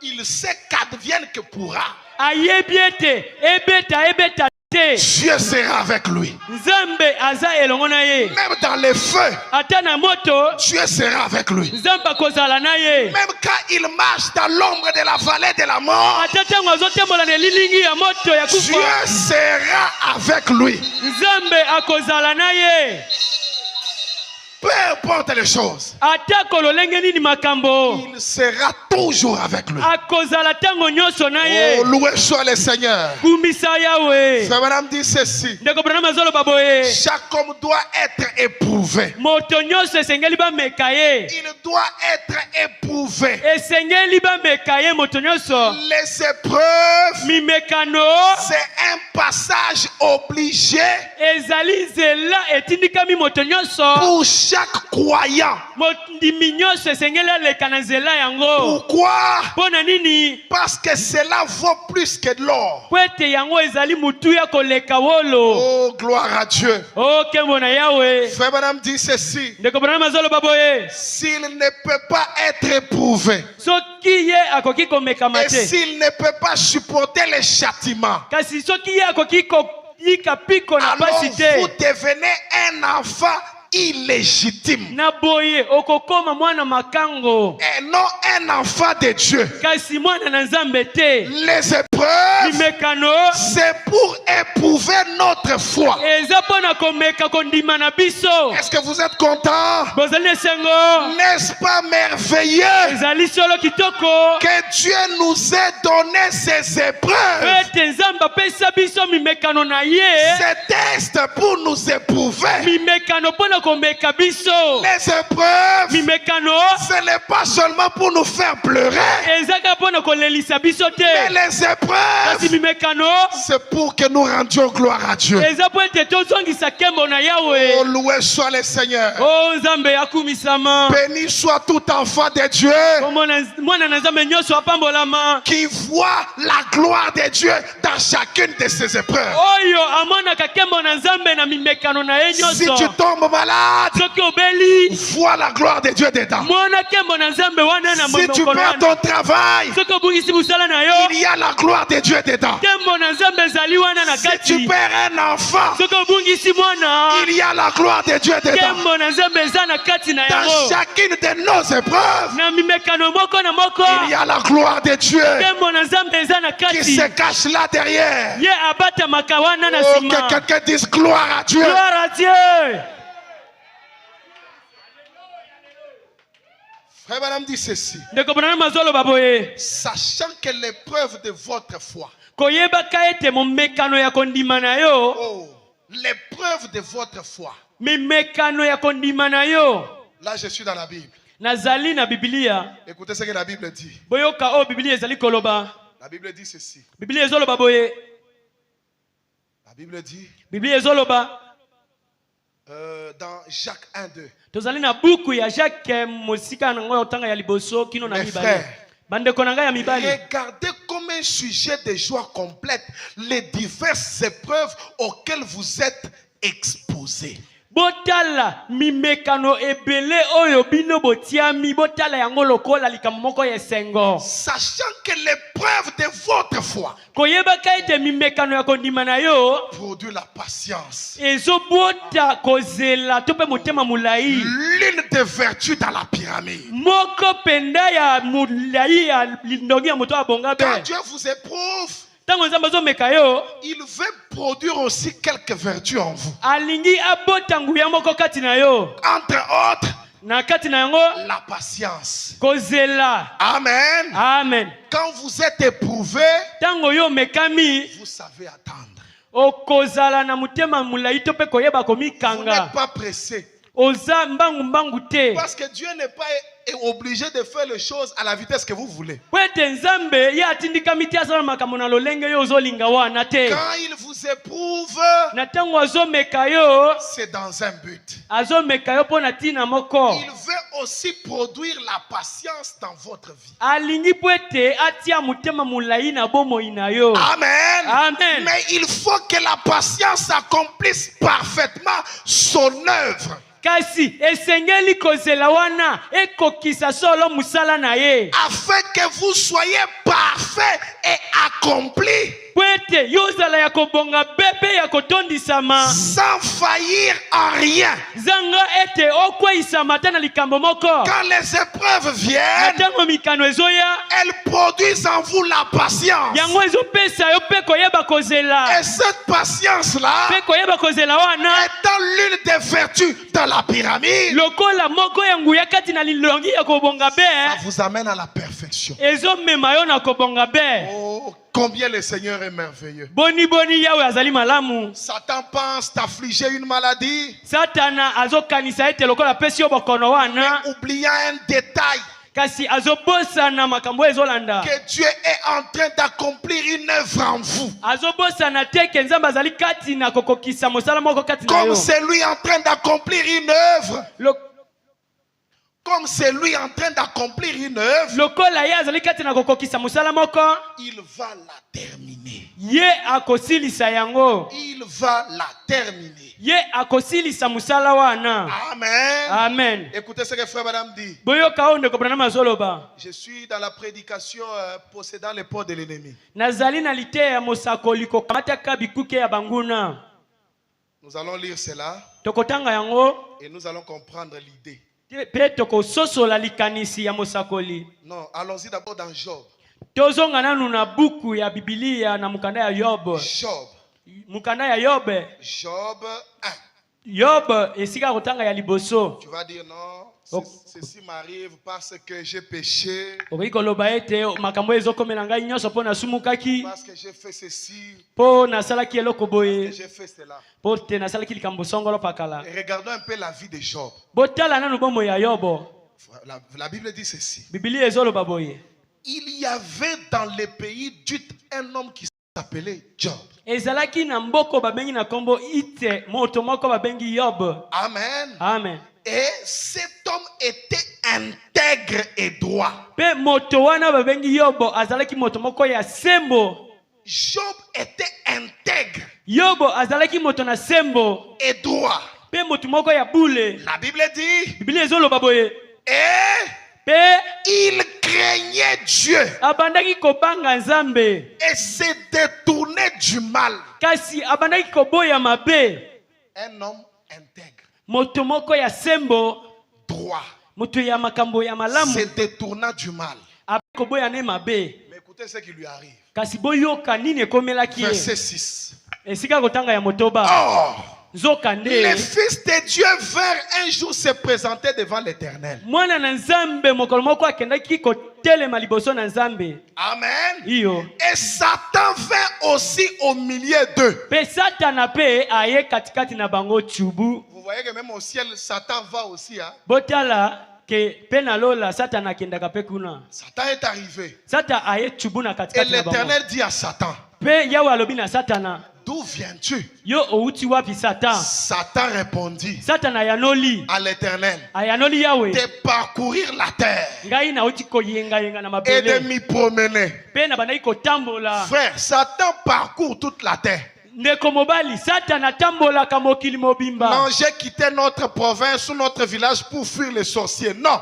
il sait qu'advienne que pourra. ayebi ete ebeta te. Dieu sera avec lui. Nzambe aza elongo na ye. Même dans les feux, Ata na moto Dieu sera avec lui. Nzambe akozala na ye. Même quand il marche dans l'ombre de la vallée de la mort, Ata ntango azotembola na elilingi ya moto ya Dieu kufa, sera avec lui. Nzambe akozala na ye. Peu importe les choses, Ata kololenge nini makambo, il sera toujours avec lui. akozala ntango nyonso na ye. Oh, loué soit le Seigneur. Kumisa yawe. Frère madame dit ceci. Ndeko Branham azoloba boye. Chaque homme doit être éprouvé. Moto nyonso esengeli bameka ye. Il doit être éprouvé. Esengeli bameka ye moto nyonso. Les épreuves, Mimekano c'est un passage obligé ezali nzela etindikami moto nyonso. pour chaque croyant. Ndimi nyonso esengeli aleka na nzela yango. Pourquoi? Mpona nini? Parce que cela vaut plus que de l'or. Po ete yango ezali mutu ya koleka wolo. Oh, gloire à Dieu. O nkembo na yawe. Frère madame dit ceci. Ndeko Branham azoloba boye. S'il ne peut pas être éprouvé Soki ye akoki komekama et te. s'il ne peut pas supporter les châtiments, Kasi soki ye akoki koyika piko na alors pasi te. vous devenez un enfant illégitime Na boye okokoma mwana makango. et non un enfant de Dieu. Kasi mwana na Nzambe te. Les épreuves, Mimekano c'est pour éprouver notre foi. eza mpona komeka kondima na biso. Est-ce que vous êtes content? Bozali na esengo. N'est-ce pas merveilleux Ezali solo kitoko. que Dieu nous ait donné ces épreuves, Ete Nzambe apesa biso mimekano na ye. ces tests pour nous éprouver? Mimekano mpona komeka biso. Les épreuves, Mimekano ce n'est pas seulement pour nous faire pleurer, ezaka mpona kolelisa biso mais te. les Kasi épreuves, mimekano c'est pour que nous rendions gloire à Dieu. eza po ete tozongisa nkembo na Oh, yawe. loué soit le Seigneur. O Nzambe akumisama. Béni soit tout enfant de Dieu Mwana na Nzambe nyonso apambolama. qui voit la gloire de Dieu dans chacune de ces épreuves. Oyo amonaka nkembo na Nzambe na mimekano na ye Si tu nyonso. tombes malade, Soki obeli vois la gloire de Dieu dedans. mona nkembo na Nzambe wana na Si tu mokolo perds wana. ton travail, Soki obungisi mosala na yo, il y a la gloire de Dieu dedans. nkembo na Nzambe ezali wana na Si tu kati. perds un enfant, Soki obungisi mwana, il y a la gloire de Dieu dedans. nkembo na Nzambe eza na kati na Dans yango. chacune de nos épreuves, Na mimekano moko na moko, il y a la gloire de Dieu nkembo na Nzambe eza na qui kati. se cache là derrière. Ye abatamaka wana na Oh, nsima. que quelqu'un dise gloire à Dieu. Gloire à Dieu. Frère madame dit ceci. Ndeko Branham azoloba boye. Sachant que l'épreuve de votre foi, Koyebaka ete momekano ya kondima na yo. oh, l'épreuve de votre foi, Mimekano ya kondima na yo. là je suis dans la Bible. Nazali na Biblia. Écoutez ce que la Bible dit. Boyoka o Biblia ezali koloba. La Bible dit ceci. Biblia ezoloba boye. La Bible dit Biblia ezoloba. Dans Jacques 1:2. Tozali na buku ya Jacques mosika na ngoyo tanga ya liboso kino na Mes mibali. frères, Bande konanga ya mibali. regardez comme un sujet de joie complète les diverses épreuves auxquelles vous êtes exposés. Botala mimekano ebele oyo bino botiami botala yango lokola likambo moko ya esengo. Sachant que l'épreuve de votre foi Koyeba kaite mimekano ya kondima na yo produit la patience. ezobota kozela to pe motema mulai. L'une des vertus dans la pyramide. Moko penda ya mulai ya ndongi ya moto abonga be. Quand Dieu vous éprouve, Tango nzamba zo mekayo il veut produire aussi quelques vertus en vous. alingi abota nguya moko kati na yo. Entre autres, Na kati na yango la patience. kozela. Amen. Amen. Quand vous êtes éprouvé, Tango yo mekami vous savez attendre. okozala na mutema mulai to pe koyeba Vous komikanga. n'êtes pas pressé. Oza mbangu mbangu te. Parce que Dieu n'est pas obligé de faire les choses à la vitesse que vous voulez. Kwete nzambe ya atindika miti asala makambo na lolenge yo ozolinga wana te. Quand il vous éprouve, Na tango azomeka yo c'est dans un but. azomeka yo pona tina moko. Il veut aussi produire la patience dans votre vie. Alingi pwete atia mutema mulai na bomoi na yo. Amen. Amen. Mais il faut que la patience accomplisse parfaitement son œuvre. Kasi esengeli kozela wana ekokisa solo musala na ye. Afin que vous soyez parfaits et accomplis. Pwete yozala ya kobonga bebe ya kotondisama. Sans faillir en rien. Zanga ete okweisama tana likambo moko. Quand les épreuves Na viennent, tango mikano ezoya. elles produisent en vous la patience. Yango ezopesa yo pe koyeba kozela. Et cette patience-là Pe koyeba kozela wana. étant l'une des vertus de la pyramide, Lokola moko ya nguya kati na lilongi ya kobonga ça be. vous amène à la perfection. Ezomema yo na kobonga be. Oh, combien le Seigneur est merveilleux. Boni boni yawe azali malamu. Satan pense t'affliger une maladie, Satana azokanisa ete lokola pesi yo bokono wana. oubliant un détail, Kasi azobosana makambo ezolanda. que Dieu est en train d'accomplir une œuvre en vous. Azobosana te ke nzambe azali kati na kokokisa mosala moko kati na Comme yo. c'est lui en train d'accomplir une œuvre. Lo- Comme c'est lui en train d'accomplir une œuvre, Lokola ye azali kati na kokokisa mosala moko. il va la terminer. Ye akosilisa yango. Il va la terminer. Ye akosilisa musala wana. Amen. Amen. Écoutez ce que frère madame dit. Boyoka onde kopana mazoloba. Je suis dans la prédication possédant les ports de l'ennemi. Nazali na lite ya mosakoli kokamata kabikuke ya banguna. Nous allons lire cela Tokotanga yango et nous allons comprendre l'idée. pe tokososola likanisi ya mosakoli. Non, allons-y d'abord dans Job. Tozonga nanu na buku ya Biblia na mukanda ya Yob. Job. Mukanda ya Yob. Job 1. Yob esika kotanga ya liboso. Tu vas dire non, Oh. ceci m'arrive parce que j'ai péché, Okoki koloba ete makambo ezokomela ngai nyonso mpo nasumukaki, parce que j'ai fait ceci, mpo nasalaki eloko boye, j'ai fait cela. mpo te nasalaki likambo songolo pakala. Et regardons un peu la vie de Job. Botala nanu bomoi ya Yobo. La Bible dit ceci. Biblia ezoloba boye. Il y avait dans le pays d'Ut un homme qui s'appelait Job. Ezalaki na mboko babengi na kombo ite moto moko babengi Yob. Amen. Amen. Et cet homme était intègre et droit. Pe moto wana babengi Yobo azalaki moto moko ya sembo. Job était intègre Yobo azalaki moto na sembo. et droit. Pe moto moko ya bule. La Bible dit, Biblia ezoloba boye. et Pe il craignait Dieu abandaki kobanga Nzambe. et se détournait du mal. Kasi abandaki koboya mabe. Un homme intègre, Moto moko ya sembo. droit, Moto ya makambo ya malamu. se détournant du mal. Abandaki koboya ne mabe. Mais écoutez ce qui lui arrive. Kasi boyoka nini ekomelaki ye. Verset 6. Esika kotanga ya motoba. Or, Nzokande. les fils de Dieu vinrent un jour se présenter devant l'Éternel. Mwana na Nzambe mokolo moko akendaki kotelema liboso na Nzambe. Amen. Iyo. Et Satan vint aussi au milieu d'eux. Pe Satana pe aye katikati na bango tsubu. Vous voyez que même au ciel, Satan va aussi. Hein? Botala ke pena lola Satan akendaka pe kuna. Satan est arrivé. Satan aye chubuna Et katikati na bango. l'Éternel dit à Satan, Pe yawe alobi na Satana, d'où viens-tu? yo outi wapi Satan? Satan répondit Satan ayanoli. à l'Éternel, Ayanoli yawe. de parcourir la terre Ngai na uti ko yenga na et de mabele. m'y promener. Pe na bandai ko tambola. Frère, Satan parcourt toute la terre. Ndeko mobali Satan atambola ka mokili mobimba. Non, j'ai quitté notre province ou notre village pour fuir les sorciers. Non.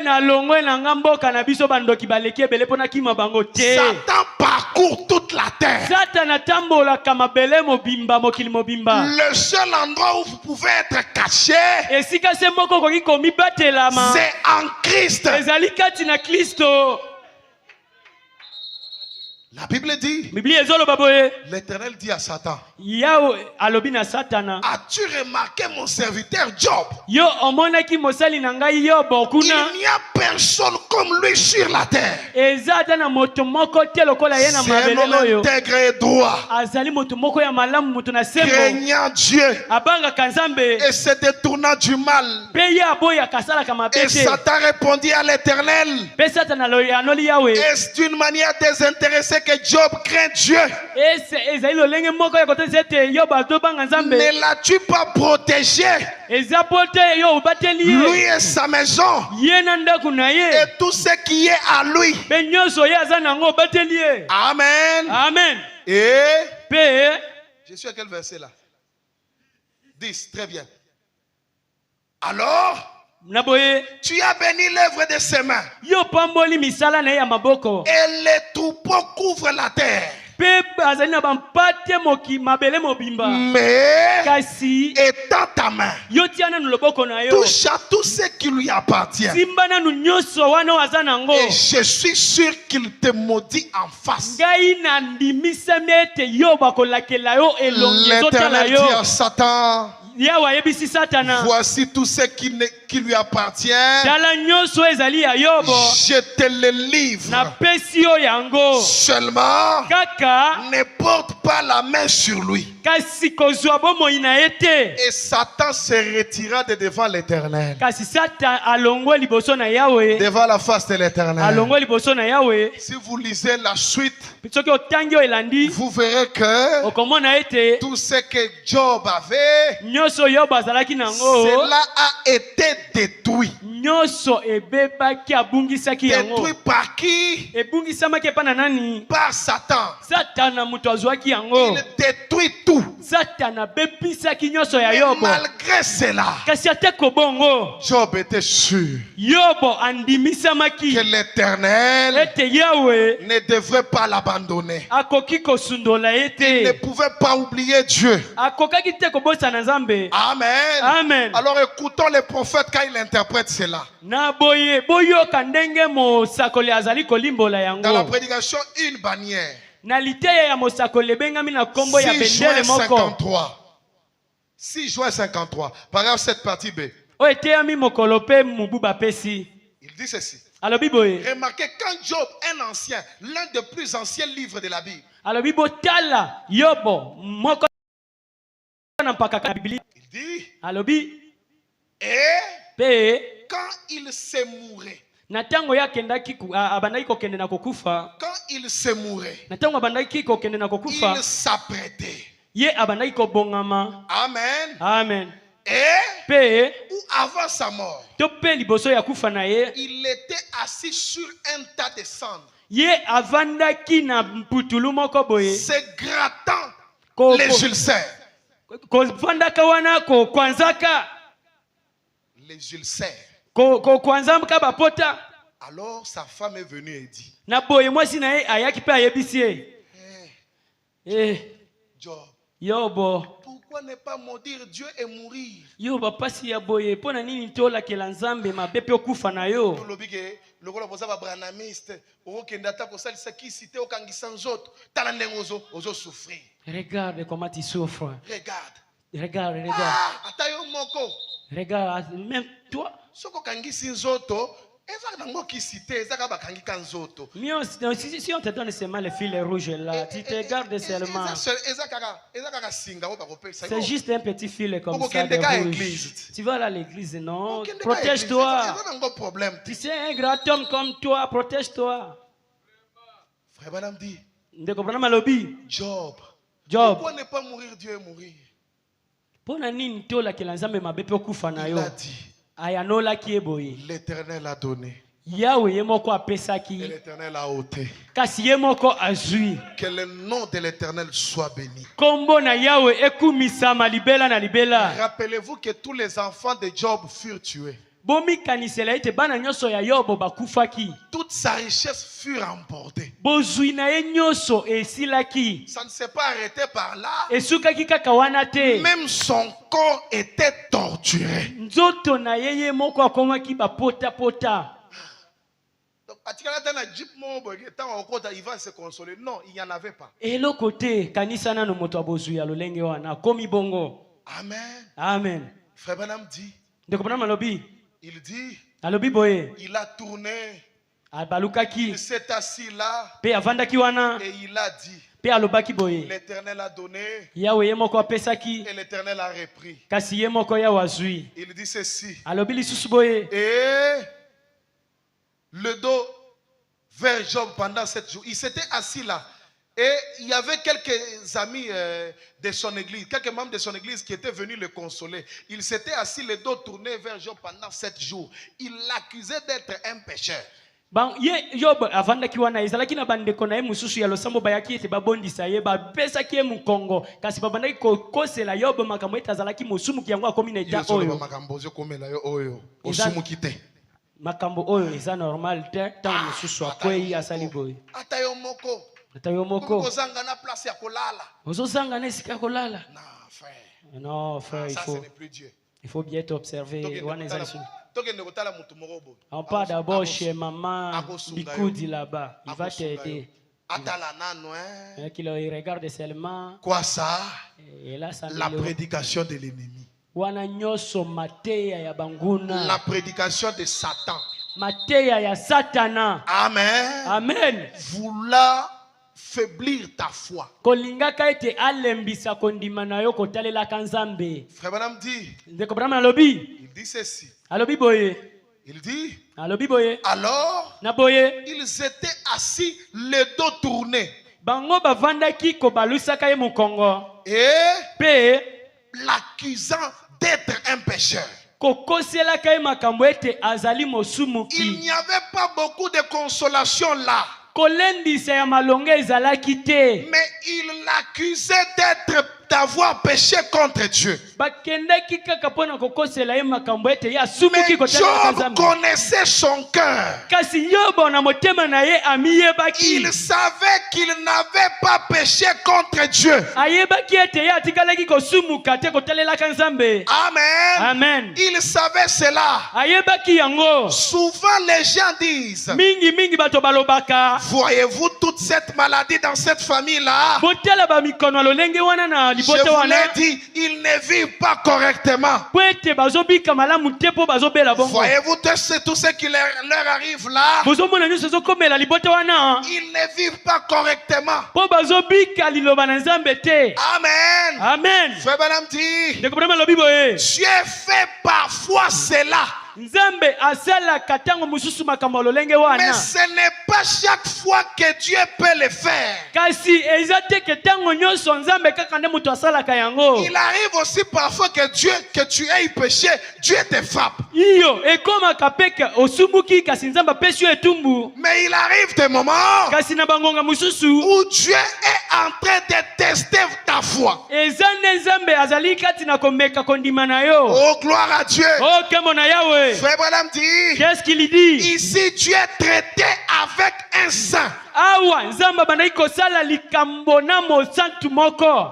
Na longwe na ngamboka na biso bandoki baleki ebele pona kima bango te. Satan parcourt toute la terre. Satan atambola ka mabele mobimba mokili mobimba. Le seul endroit où vous pouvez être caché, Esika se moko koki komibatelama. c'est en Christ. Ezali kati na Kristo. La Bible dit, Biblia ezoloba boye. l'Éternel dit à Satan, Yao alobi na Satana. as-tu remarqué mon serviteur Job? Yo omonaki mosali na ngai Yobo Il kuna. n'y a personne comme lui sur la terre. Eza ata na moto moko te lokola ye na C'est un mabele homme oyo. intègre et droit, Azali moto moko ya malamu moto na sembo. craignant Dieu Abanga Nzambe. et se détournant du mal. Pe ye aboya kasala ka Et mabete. Satan répondit à l'Éternel, Pe Satana anoli yawe. est-ce d'une manière désintéressée que Job craint Dieu? Ezali lolenge moko ya kotesa ete Yobo azobanga Nzambe. Ne l'as-tu pas protégé, Eza pote yo obateli lui ye. et sa maison, Ye na ndako na ye. et tout ce qui est à lui? Pe nyonso ye aza nango obateli ye. Amen. Amen. Et Pe je suis à quel verset là? 10, très bien. Alors, naboye tu as béni l'œuvre de ses mains, yo pamboli misala na ye ya maboko. et les troupeaux couvrent la terre. Pe azali na bampate mabele mobimba. Mais Kasi étends ta main, yo tia nanu loboko na yo. touche à tout ce qui lui appartient. Simba nanu nyonso wana oyo aza nango. Et je suis sûr qu'il te maudit en face. Ngai na ndimisami ete yo bakolakela yo elongi ezotala L'Éternel yo. dit à Satan, Yawe ayebisi Satana. voici tout ce qui lui appartient. Tala nyonso ezali ya Yobo. Je te le livre. Napesi yo yango. Seulement, Kaka ne porte pas la main sur lui. kasi kozwa bomoi na ye te. Et Satan se retira de devant l'Éternel. Kasi Satan alongwe liboso na Yawe. Devant la face de l'Éternel. Alongwe liboso na Yawe. Si vous lisez la suite, Soki otangi oyo elandi vous verrez que okomona ete tout ce que Job avait, nyonso Yobo azalaki nango cela a été détruit. nyonso ebebaki abungisaki yango. Détruit par qui? Ebungisamaki epa na nani? Par Satan. Satana moto azwaki yango. Il détruit tout. Satana abebisaki nyonso ya Mais Yobo. malgré cela, Kasi ate kobongo Job était sûr Yobo andimisamaki que l'Éternel ete Yawe ne devrait pas l'abandonner. akoki kosundola ye Il ne te. pouvait pas oublier Dieu. Akokaki te kobosana Nzambe. Amen. Amen. Alors écoutons le prophète quand il interprète cela. Na boye boyoka ndenge mosakoli azali kolimbola Dans la yango. prédication, une bannière. Na liteya ya mosakoli ebengami na kombo ya 6 juin bendele moko 53. 6 juin 53. Paragraphe 7, partie B. oyo eteyami mokolo mpe mubu bapesi. Il dit ceci. Alobi boye Remarquez, quand Job, un ancien, l'un des plus anciens livres de la Bible, alobi botala Yobo moko na mpaka na Biblia. il dit, Alobi et pe quand il se mourait, na ntango ye akendaki abandaki kokende na kokufa. quand il se mourait, Na ntango abandaki kokende na kokufa il s'apprêtait. ye abandaki kobongama. Amen. Amen. Et, Pe ou avant sa mort, to pe liboso ya kufa na ye il était assis sur un tas de cendres, ye avandaki na mputulu moko boye se grattant Ko- les ko- ulcères. kovandaka wana kokwanzaka Les ulcères. kokwanzaka bapota. Alors sa femme est venue et dit, Na boye mwasi na ye ayaki mpe ayebisi ye Job, Yobo pourquoi ne pas maudire Dieu et mourir? yo bapasi ya boye mpo na nini tolakela Nzambe mabe mpe okufa na yo. Lobike, lokola boza ba branamiste, okenda ta ko salisa kisite okangisa nzoto, tala ndenge ozo souffrir. Regarde comment tu souffres. Regarde. Regarde. Ah, ata yo moko. Regarde, même toi. Soko kangisi nzoto, Si on te donne seulement les fils rouges là, tu te gardes seulement. C'est juste un petit fil comme ça de rouge. Tu vas à l'église, non? Protège-toi. Tu sais, un grand homme comme toi, protège-toi. Frère Branham dit, Job. Pourquoi ne pas mourir, Dieu est mourir? Il a dit, l'Éternel a donné. Et l'Éternel a ôté. Que le nom de l'Éternel soit béni. Rappelez-vous que tous les enfants de Job furent tués. Toute sa richesse fut emportée. Ça ne s'est pas arrêté par là. Même son corps était torturé. Donc, il va se consoler. Non, il n'y en avait pas. Amen. Amen. Frère Branham dit, il dit, il a tourné, il s'est assis là, et il a dit, l'Éternel a donné, et l'Éternel a repris. Il dit ceci, et le dos vers Job pendant 7 jours. Il s'était assis là. Et il y avait quelques amis de son église, quelques membres de son église qui étaient venus le consoler. Il s'était assis, le dos tourné vers Job pendant 7 jours. Il l'accusait d'être un pécheur. Job avandaki wana ezalaki na bandeko na ye mususu ya losambo bayaki ete babondisa ye bapesaki ye mukongo kasi babandaki kokosela Yob makambo ete azalaki mosumuki yango akomi na eta oyo makambo oyo eza normal te ntango mosusu akwei asali boye ata yo moko ozozanga na esika ya kolala. Non frère, il faut bien t'observer. On part d'abord chez maman Bikoudi là-bas. Il va t'aider. Il regarde seulement. Quoi ça? La prédication de l'ennemi. La prédication de Satan. Amen. Amen. Vouloir faiblir ta foi. Frère Branham dit, il dit ceci. Il dit, alors, ils étaient assis, le dos tourné. Et l'accusant d'être un pécheur. Il n'y avait pas beaucoup de consolation là. Mais il l'accusait d'avoir péché contre Dieu. Mais Job connaissait son cœur. Il savait qu'il n'avait pas péché contre Dieu. Amen. Amen. Il savait cela. Souvent les gens disent, voyez-vous toute cette maladie dans cette famille-là? Je vous l'ai dit, ils ne vivent pas correctement. Voyez-vous tout ce qui leur arrive là? Ils ne vivent pas correctement. Amen. Amen. Frère Branham dit, Dieu fait parfois cela. Mais ce n'est pas chaque fois que Dieu peut le faire. Il arrive aussi parfois que tu aies péché, Dieu te frappe. Mais il arrive des moments où Dieu est en train de tester ta foi. Oh, gloire à Dieu. Frère Branham dit, qu'est-ce qu'il dit? Ici tu es traité avec un saint.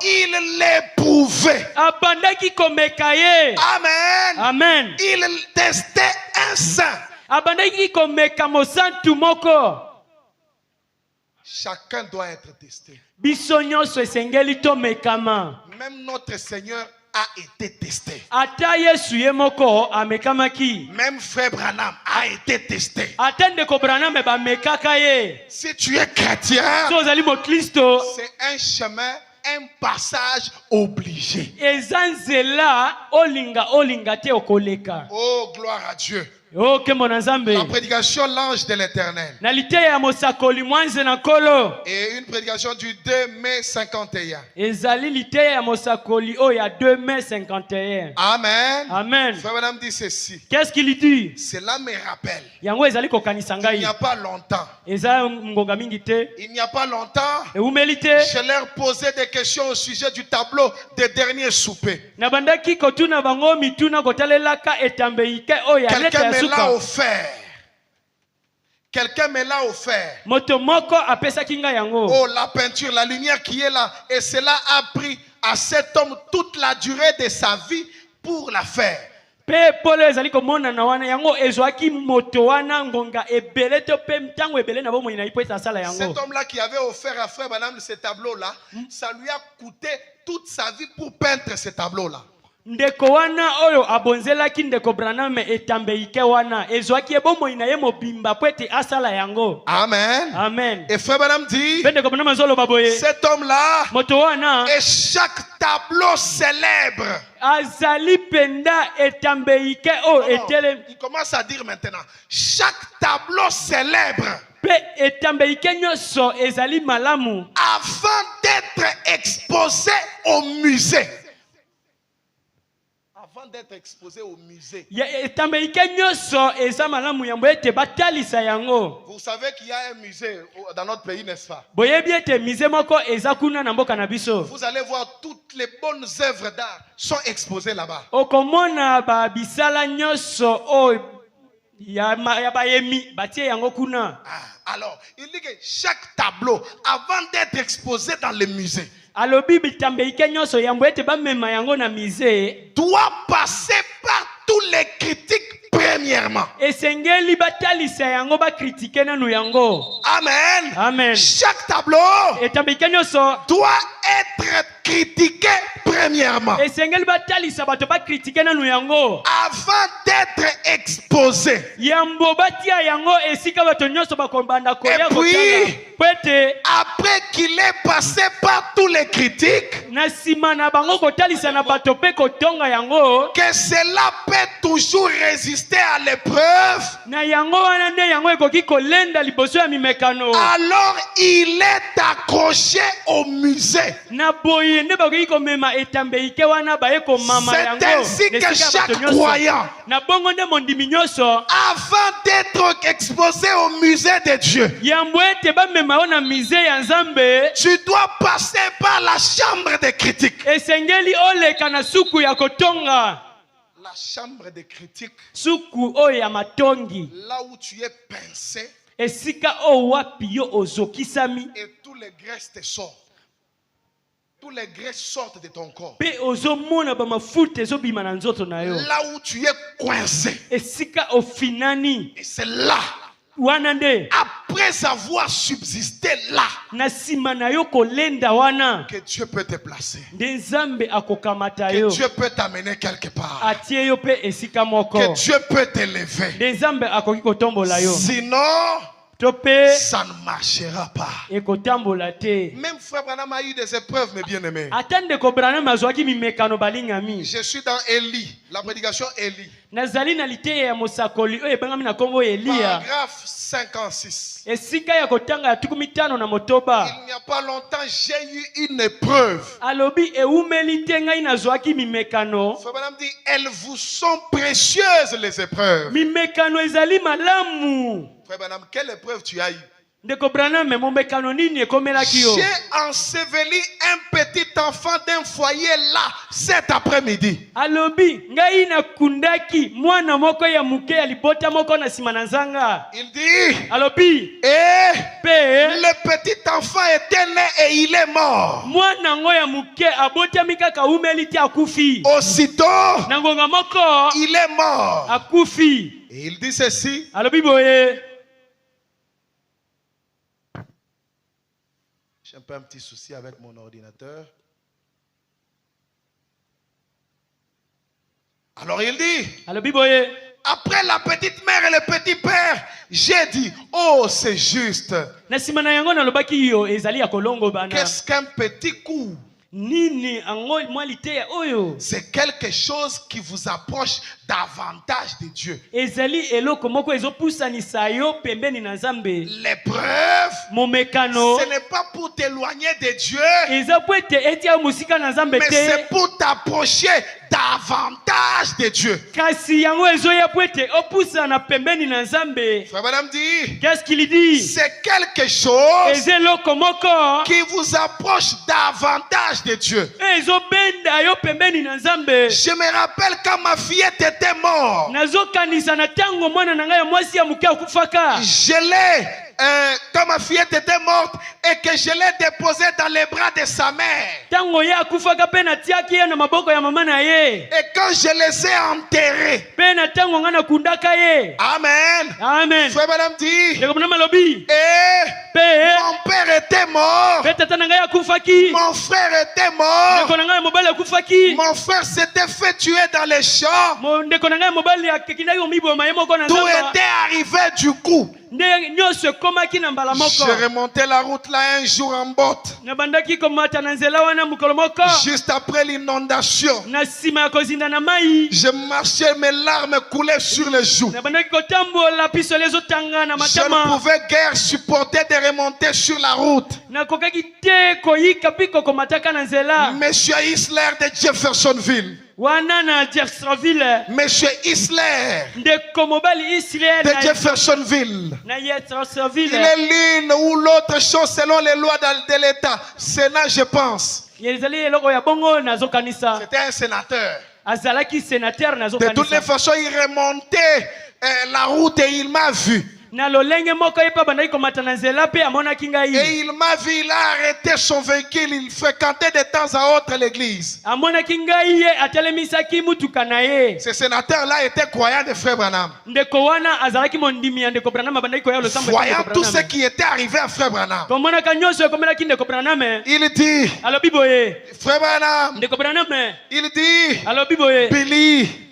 Il l'éprouvait. Amen. Amen. Il testait un saint. Chacun doit être testé. Même notre Seigneur a été testé. ata Yesu ye moko amekamaki. Même frère Branham a été testé. Ata ndeko Branham bamekaka ye. Si tu es chrétien, So ozali mo Kristo, c'est un chemin, un passage obligé. eza nzela olinga te okoleka. Oh, gloire à Dieu. Oh, kembo na Nzambe. La prédication l'ange de l'éternel. Na liteya ya mosakoli mwanze na nkolo. Et une prédication du 2 mai 51. Ezali liteya ya mosakoli o ya 2 mai 51. Amen. Amen. Frère Madame dit ceci. Qu'est-ce qu'il dit? Cela me rappelle. Yango ezali kokanisa Il ngai. n'y a pas longtemps. Eza ngonga mingi te. Il n'y a pas longtemps. Eumeli te. Je leur posais des questions au sujet du tableau des derniers soupers. Na bandaki kotuna bango mituna kotalelaka etambeike o ya leta Quelqu'un ya me l'a suka. offert. Quelqu'un me l'a offert. Moto moko apesaki ngai yango. Oh, la peinture, la lumière qui est là. Et cela a pris à cet homme toute la durée de sa vie pour la faire. Pe polo ezali komona na wana yango ezwaki moto wana ngonga ebele to pe mtango ebele na bomoi na ipo esa sala yango. Cet homme-là qui avait offert à frère Branham ce tableau-là, ça lui a coûté toute sa vie pour peindre ce tableau-là. Ndeko wana oyo abonzelaki ndeko Branham etambeike wana ezwaki ebomoi na ye mobimba po ete asala yango. Amen. Amen. Et frère Branham dit, Pe ndeko Branham azoloba boye. cet homme-là, Moto wana et chaque tableau célèbre. azali penda etambeike o Non, etele. il commence à dire maintenant, chaque tableau célèbre, Pe etambeike nyonso ezali malamu. avant d'être exposé au musée. Avant d'être exposé au musée. Ya etambeike nyonso eza malamu yambo ete batalisa yango. Vous savez qu'il y a un musée dans notre pays, n'est-ce pas? Boyebi ete mize moko eza kuna na mboka na biso. Vous allez voir toutes les bonnes œuvres d'art sont exposées là-bas. Okomona ba bisala nyonso o ya bayemi batie yango kuna. Alors, il dit que chaque tableau, avant d'être exposé dans le musée, Alobi bitambeike nyonso yambo ete bamema yango na mize. doit passer par tous les critiques premièrement. Esengeli batalisa yango bakritike nanu yango. Amen. Amen. Chaque tableau Etambeike nyonso doit être critiqué premièrement esengeli batalisa bato bakritike nanu yango. avant d'être exposé. Yambo batia yango esika bato nyonso bakobanda koya Et puis, kotala. Pwete après qu'il est passé par tous les critiques, na sima na bango kotalisa na bato pe kotonga yango. que cela peut toujours résister à l'épreuve, Na yango wana nde yango ekoki kolenda liboso ya mimekano. alors il est accroché au musée. Na boye nde bakoki komema etambeike wana baye komama C'est yango. ainsi que Esika chaque bato nyonso. croyant, Na bongo nde mondimi nyonso avant d'être exposé au musée de Dieu, yambo ete bamema yo na mize ya Nzambe, tu dois passer par la chambre des critiques. esengeli oleka na suku ya kotonga. La chambre des critiques, Suku oyo ya matongi. là où tu es pincé Esika o wapi yo ozokisami. et tous les graisses te sortent. Tous les graisses sortent de ton corps. Pe ozomona ba mafuta ezobima na nzoto na yo. Là où tu es coincé. Esika ofinani. Et c'est là, Wana nde après avoir subsisté là, na sima na yo kolenda wana que Dieu peut te placer. nde Nzambe akokamata Que yo Dieu peut t'amener quelque part. atie yo pe esika moko. Que Dieu peut t'élever. Nde Nzambe akoki kotombola yo Sinon, to pe ça ne marchera pas. ekotambola te. Même frère Branham a eu des épreuves, mes bien-aimés. Ata ndeko Branham azwaki mimekano balingami. Je suis dans Élie, la prédication Élie. Nazali na liteya ya mosakoli oyo ebengami na kombo Eliya. Paragraphe 56. Esika ya kotanga ya 15 na motoba. Il n'y a pas longtemps, j'ai eu une épreuve. Alobi eumeli te ngai nazwaki mimekano. Frère Branham dit, elles vous sont précieuses les épreuves. Mimekano ezali malamu. Frère Branham, quelle épreuve tu as eu? Ndeko Branham momekano nini ekomelaki yo? J'ai enseveli un petit enfant d'un foyer là cet après-midi. Alobi ngai nakundaki mwana moko ya muke ya libota moko na sima na nzanga. Il dit, Alobi et pe le petit enfant était né et il est mort. mwana ngo ya muke abotami kaka umeli ti akufi. Aussitôt, Na ngonga moko il est mort. akufi. Et il dit ceci. Alobi boye J'ai un peu un petit souci avec mon ordinateur. Alors il dit, alobi boye après la petite mère et le petit père, j'ai dit, oh c'est juste. na nsima na yango nalobaki yo ezali ya kolongo bana Qu'est-ce qu'un petit coup? nini ango mwali te oyo C'est quelque chose qui vous approche davantage de Dieu. ezali eloko moko ezopusanisa yo pembeni na Nzambe. L'épreuve, Momekano ce n'est pas pour t'éloigner de Dieu, eza po ete etia musika na Nzambe mais te c'est pour t'approcher davantage de Dieu. kasi yango ezoya po ete opusana pembeni na Nzambe. Frère Madame dit, Qu'est-ce qu'il dit? c'est quelque chose Eza eloko moko qui vous approche davantage de Dieu. ezobenda yo pembeni na Nzambe. Je me rappelle quand ma fillette était morte, nazokanisa na ntango mwana na ngai ya mwasi ya moke akufaka je l'ai, quand ma fillette était morte et que je l'ai déposée dans les bras de sa mère. ntango ye akufaka mpe natiaki ye na maboko ya mama na ye Et quand je les ai enterrés, mpe na ntango ngai nakundaka ye. Amen. Amen. Frère Madame dit, ndeko mwana malobi et mpe mon père était mort, mpe tata na ngai akufaki mon frère était mort, ndeko na ngai ya mobali akufaki mon frère s'était fait tuer dans les champs. ndeko na ngai ya mobali akekindaki komiboma ye moko na Tout nzamba était arrivé du coup. nde nyonso ekomaki na mbala moko. J'ai remonté la route là un jour en botte, nabandaki komata na nzela wana mokolo moko juste après l'inondation. na nsima ya kozinda na mai Je marchais, mes larmes coulaient sur les joues. nabandaki kotambola pisole ezotanga na Je ne matama pouvais guère supporter de remonter sur la route. nakokaki te koyika mpi kokomataka na nzela Monsieur Isler de Jeffersonville, wana na Jeffersonville. Monsieur Isler ndeko mobali Israel de Jeffersonville. na Il Jeffersonville est l'une ou l'autre chose selon les lois de l'État. Sénat, je pense. ezali eloko ya bongo nazokanisa C'était un sénateur. azalaki sénateur De toutes les nazokanisa façons, il remontait la route et il m'a vu. na lolenge moko ye mpe bandaki komata na nzela mpe amonaki ngai Et il m'a vu, il a arrêté son véhicule. Il fréquentait de temps à autre l'église. amonaki ngai ye atelemisaki mutuka na ye. Ce sénateur-là était croyant de Frère Branham. ndeko wana azalaki mondimi ya ndeko Branham bandaki koya losambo ya Voyant ndeko tout ce Branham. qui était arrivé à Frère Branham, komonaka nyonso ekomelaki ndeko Branham il dit, alobi boye Frère Branham, ndeko Branham il dit, alobi boye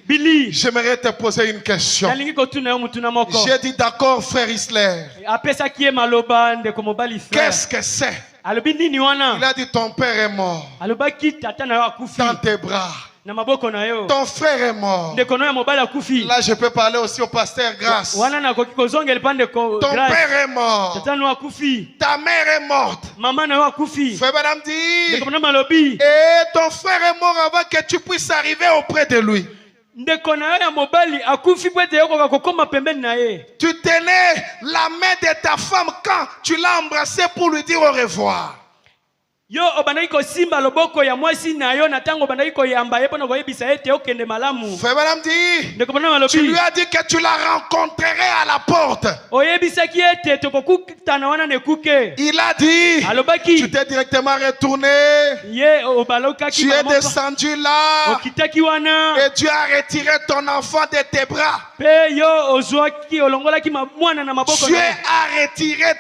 Billy j'aimerais te poser une question. nalingi kotuna yo mutuna moko J'ai dit d'accord, frère Isler. apesaki ye maloba ndeko mobali frère Qu'est-ce que c'est? alobi nini wana Il a dit ton père est mort alobaki tata na yo akufi dans tes bras. na maboko na yo Ton frère est mort. ndeko na yo ya mobali akufi Là, je peux parler aussi au pasteur Grâce. wana nakoki kozongela epa ndeko Ton Grace. père est mort. tata na yo akufi Ta mère est morte. mama na yo akufi Frère Madame dit, ndeko Branham alobi et ton frère est mort avant que tu puisses arriver auprès de lui. ndeko na yo ya mobali akufi po ete yokoka kokoma pembeni na ye. Tu tenais la main de ta femme quand tu l'as embrassée pour lui dire au revoir. yo obandaki kosimba loboko ya mwasi na yo na ntango obandaki koyamba ye mpona koyebisa ete okende malamu. Frère Madame dit, ndeko Branham tu alobi lui as dit que tu la rencontrerais à la porte. oyebisaki ete tokokutana wana na ekuke. Il a dit, alobaki tu t'es directement retourné, ye obalokaki tu es mbala moko. descendu là okitaki wana et tu as retiré ton enfant de tes bras. mpe yo ozwaki olongolaki mwana na maboko Dieu na ye. a retiré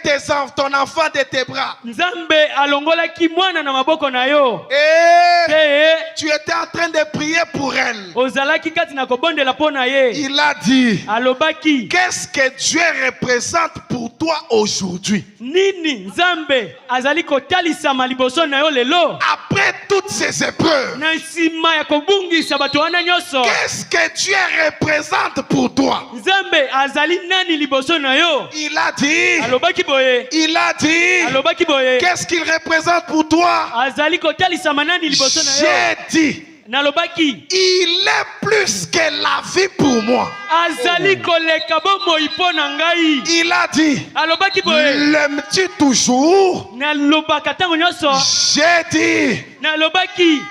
ton enfant de tes bras. nzambe alongolaki mwana na maboko na yo Et mpe tu étais en train de prier pour elle. ozalaki kati na kobondela mpo na ye. Il a dit, alobaki qu'est-ce que Dieu représente pour toi aujourd'hui? nini nzambe azali kotalisama liboso na yo lelo Après toutes ces épreuves, na nsima ya kobungisa bato wana nyonso. qu'est-ce que Dieu représente pour toi? nzambe azali nani liboso na yo. Il a dit, alobaki boye il a dit, alobaki boye qu'est-ce qu'il représente pour toi? azali kotalisama nani liboso na yo. J'ai dit, nalobaki il est plus que la vie pour moi. azali koleka bomoi mpo na ngai. Il a dit, alobaki boye l'aimes-tu toujours? nalobaka ntango nyonso. J'ai dit, nalobaki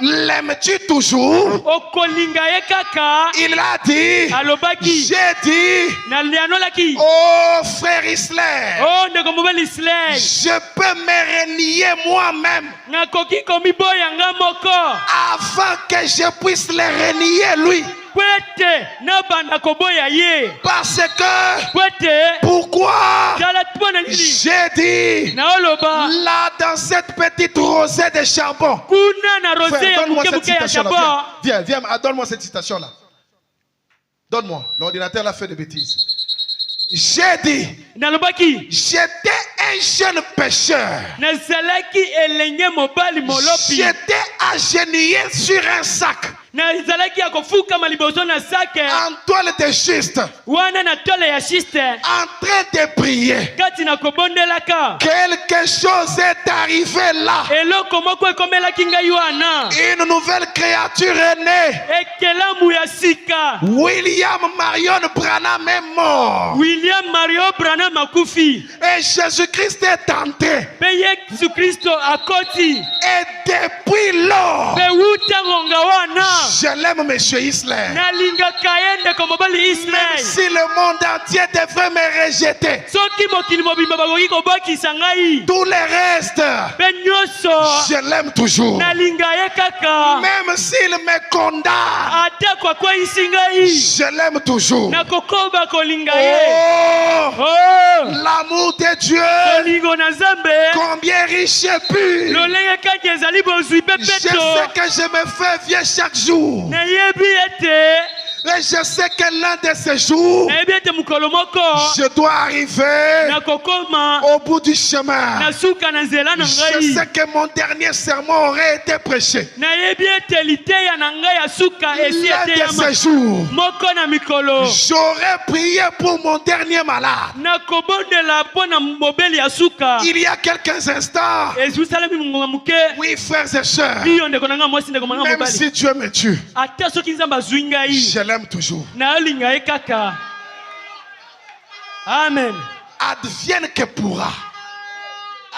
l'aimes-tu toujours? okolinga ye kaka. Il a dit, alobaki j'ai dit, nalianolaki oh frère Isler, o ndeko mobali Isler je peux me renier moi-même nakoki komiboya nga moko avant que je puisse le renier lui. po ete nabanda koboya ye. Parce que, po ete pourquoi? tala mpo na nini J'ai dit, naoloba la dans cette petite rosée de charbon. kuna na rosée Frère, ya donne-moi muke cette muke ya citation-là. charbon. Viens, donne-moi cette citation-là. Donne-moi. L'ordinateur l'a fait de bêtises. J'ai dit, Nalobaki j'étais un jeune pécheur. nazalaki elenge mobali molopi. J'étais agenouillé sur un sac Nazalaki ya kofukama liboso na sake en toile de schiste, wana na tole ya schiste en train de prier. kati na kobondelaka. Quelque chose est arrivé là. Eloko moko ekomelaki ngai wana. Une nouvelle créature est née. Ekelamu ya sika. William Marion Branham est mort. William Mario Branham akufi. Et Jésus-Christ est tenté. Pe Yesu Kristo akoti. Et depuis lors, Pe wuta ngonga wana. je l'aime, monsieur Isler. Nalinga kaende ko mobali Même Ismaël. si le monde entier devrait me rejeter, Soki mokili mobimba bakoki kobakisa ngai. tout le reste, Pe nyonso. je l'aime toujours. Nalinga ye kaka. Même s'il me condamne, Ata kwa kweyisi ngai. je l'aime toujours. Nakokoba kolinga ye. Oh, Oh. l'amour de Dieu, Kolingo na Nzambe. combien riche et pur. Lolenge kaki ezali bozwi pe Je sais peto. que je me fais vieux chaque jour. Nayebi ete. Et je sais que l'un de ces jours, Nayebi ete mukolo moko. je dois arriver Nakokoma. au bout du chemin. Nasuka na nzela na Je ngai. sais que mon dernier sermon aurait été prêché. Nayebi ete liteya na ngai ya suka esi L'un de eteyama. ces jours, Moko na mikolo. j'aurais prié pour mon dernier malade. Nakobondela mpo na mobeli ya suka. Il y a quelques instants, Ezusalemi mungonga muke. oui, frères et sœurs, Iyo ndeko na ngai mwasi ndeko na ngai même mobali. si Dieu me tue, Ata soki Nzambe azwi ngai. je l'aime toujours. Nayolinga ye kaka. Amen. Advienne que pourra.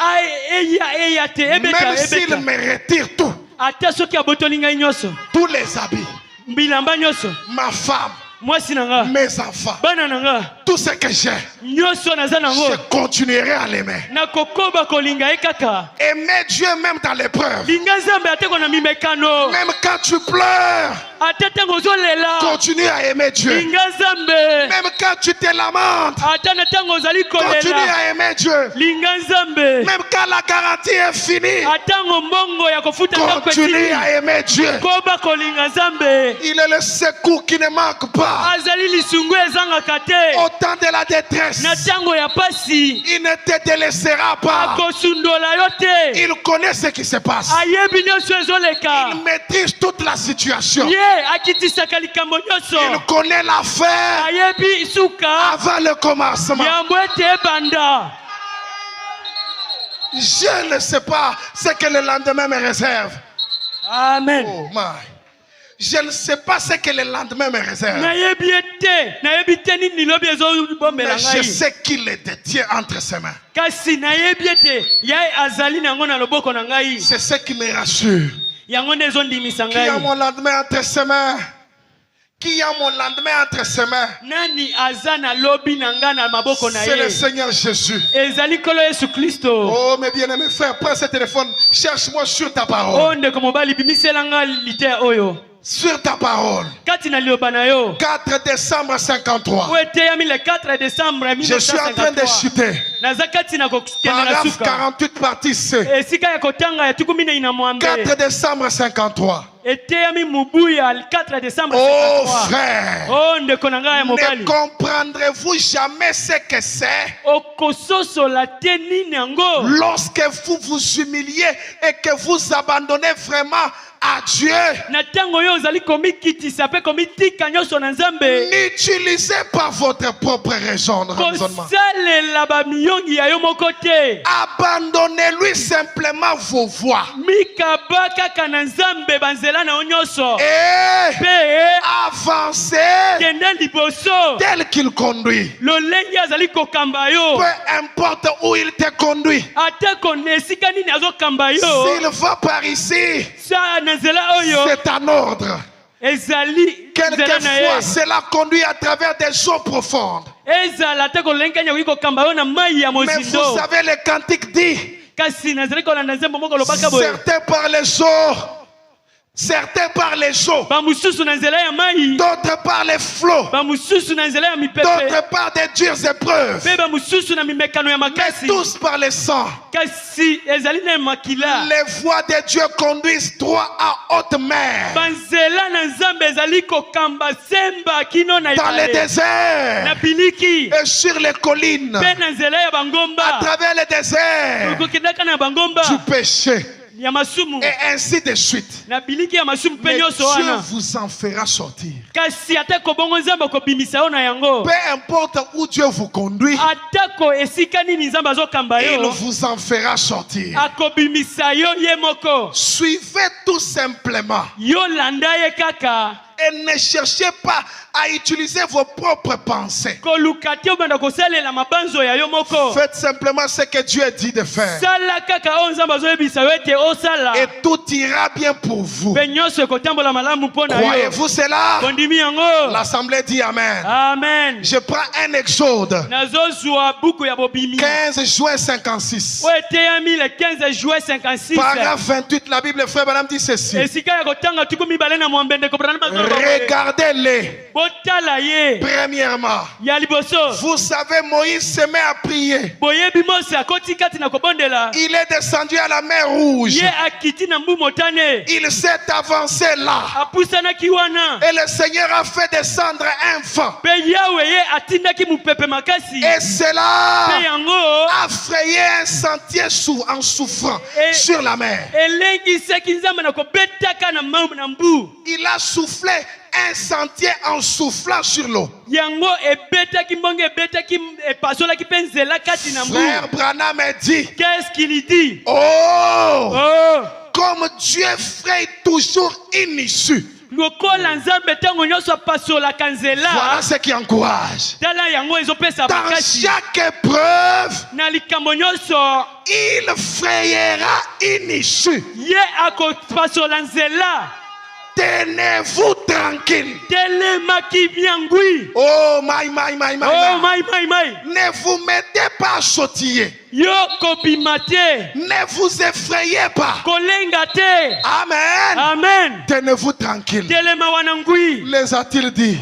Eya te ebeta Même s'il ebeta. me retire tout, Ata soki abotoli ngai nyonso. tous les habits, Bilamba nyonso. ma femme, Mwasi na nga. mes enfants, Bana na nga. tout ce que j'ai, Nyonso naza nango. je continuerai à l'aimer. Nakokoba kolinga ye kaka. Aimer Dieu même dans l'épreuve. Linga Nzambe ate ko na mimekano. Même quand tu pleures, Ata ntango ozolela. continue à aimer Dieu. Linga Nzambe. Même quand tu te lamentes, Ata na ntango ozali continue kolela. à aimer Dieu. Linga Nzambe. Même quand la garantie est finie, Atango mbongo ya kofuta ndako continue etili. à aimer Dieu. Koba kolinga Nzambe. Il est le secours qui ne manque pas. Azali lisungu ezangaka te. Au temps de la détresse, Na ntango ya pasi. il ne te délaissera pas. Akosundola yo te. Il connaît ce qui se passe. Ayebi nyonso ezoleka. Il maîtrise toute la situation. Ye akitisaka likambo Il nyonso. connaît l'affaire Ayebi suka. avant le commencement. Yambo ete ebanda. Je ne sais pas ce que le lendemain me réserve. Amen. Oh my. Je ne sais pas ce que le lendemain me réserve. Nayebi ete. Nayebi te nini lobi ezobombela Mais je ngai. sais qu'il le détient entre ses mains. Kasi nayebi ete yaye azali nango na loboko na ngai. C'est ce qui me rassure. Yango nde ezondimisa Qui a ngai. mon lendemain entre ses mains? Qui a mon lendemain entre ses mains? Nani aza na lobi na nga na maboko na C'est le ye. Seigneur Jésus. Ezali kolo Yesu Kristo. Oh mes bien-aimés frères, prends ce téléphone, cherche-moi sur ta parole. O ndeko mobali bimisela nga liteya oyo. Sur ta parole. Kati na liloba na yo. 4 décembre 53. O eteyami le 4 décembre Je suis en train de 1953. chuter. Naza kati na kokende na Paragraphe suka. 48 partie C. Esika ya kotanga ya tuku minei na mwambe. 4 décembre 53. Eteyami mubu ya 4 décembre Oh 53. frère, O ndeko na nga ya ne mobali. comprendrez-vous jamais ce que c'est Okososola te nini yango. lorsque vous vous humiliez et que vous abandonnez vraiment à Dieu? Na ntango oyo ozali komikitisa mpe komitika nyonso na Nzambe. N'utilisez pas votre propre raisonnement. Kosalela bamiyongi ya yo moko te. Abandonnez-lui simplement vos voies. Mikaba kaka na Nzambe banzela na yo nyonso. Et Mpe avancez kende liboso. tel qu'il conduit. Lolenge azali kokamba yo. Peu importe où il te conduit. Ata kone esika nini azokamba yo. S'il va par ici, Sa na nzela oyo c'est un ordre. ezali nzela na Quelquefois, ye. cela conduit à travers des eaux profondes. Ezala te kolenge kanya koki kokamba yo na mai ya Mais mozindo. vous savez, le cantique dit, Kasi nazali kolanda Nzambe moko lobaka boye. certains par les eaux, Certains par les eaux, bamususu na nzela ya mai, d'autres par les flots, bamususu na nzela ya mipepe, d'autres par des dures épreuves, pe bamususu na mimekano ya mais makasi. tous par le sang. Kasi ezali na makila. Les voies de Dieu conduisent droit à haute mer. Banzela na nzambe ezali kokamba semba kino na Dans les ibale. Na déserts biliki, et sur les collines, pe na nzela ya à bangomba, travers les déserts kokendaka na bangomba du péché, ya masumu, et ainsi de suite. na biliki ya masumu pe Mais nyonso Dieu wana. vous en fera sortir. Kasi atako bongo nzambe akobimisa yo na yango. Peu importe où Dieu vous conduit, Atako esika nini nzambe azokamba il yo, vous en fera sortir. akobimisa yo ye moko. Suivez tout simplement Yo landa ye kaka. et ne cherchez pas à utiliser vos propres pensées. Koluka te obanda kosalela mabanzo ya yo moko. Faites simplement ce que Dieu dit de faire Sala kaka o nzambe azoyebisa yo ete osala. et tout ira bien pour vous. Pe nyonso ekotambola malamu mpo na yo. Croyez-vous cela? Kondimi yango. L'assemblée dit Amen. Amen. Je prends un exode. Nazozwa buku ya bobimi. 15 juin 56. O eteyami le 15 juin 56. Paragraphe 28, la Bible, frère Madame dit ceci. Esika ya kotanga tuku mibale na mwambende kopranana mazo. Regardez-les. Botala ye. Premièrement, Ya liboso. vous savez, Moïse se met à prier. Boyebi Mose akoti kati na kobondela. Il est descendu à la mer Rouge. Ye akiti na mbu motane. Il s'est avancé là. Apusanaki wana. Et le Seigneur a fait descendre un vent. Pe Yawe ye atindaki mupepe makasi. Et cela Pe yango a frayé un sentier en souffrant Et- sur la mer. elengisaki nzambe na kobetaka na mbu. Il a soufflé un sentier en soufflant sur l'eau. Yango ebetaki mbongo ebetaki epasolaki mpe nzela kati na mbu. Frère Branham dit, Qu'est-ce qu'il dit? oh, Oh, comme Dieu fraye toujours une issue. lokola nzambe ntango nyonso apasolaka Voilà nzela. ce qui encourage. Tala yango ezopesa Dans makasi. chaque épreuve, Na likambo nyonso il frayera une issue. ye akopasola nzela. Tenez-vous tranquille. Telemaki biangwi. Oh, my. Oh, mai. Ne vous mettez pas à sautiller. Yo kobima te. Ne vous effrayez pas. Kolenga te. Amen. Amen. Tenez-vous tranquille. Telema wana ngwi. Les a-t-il dit,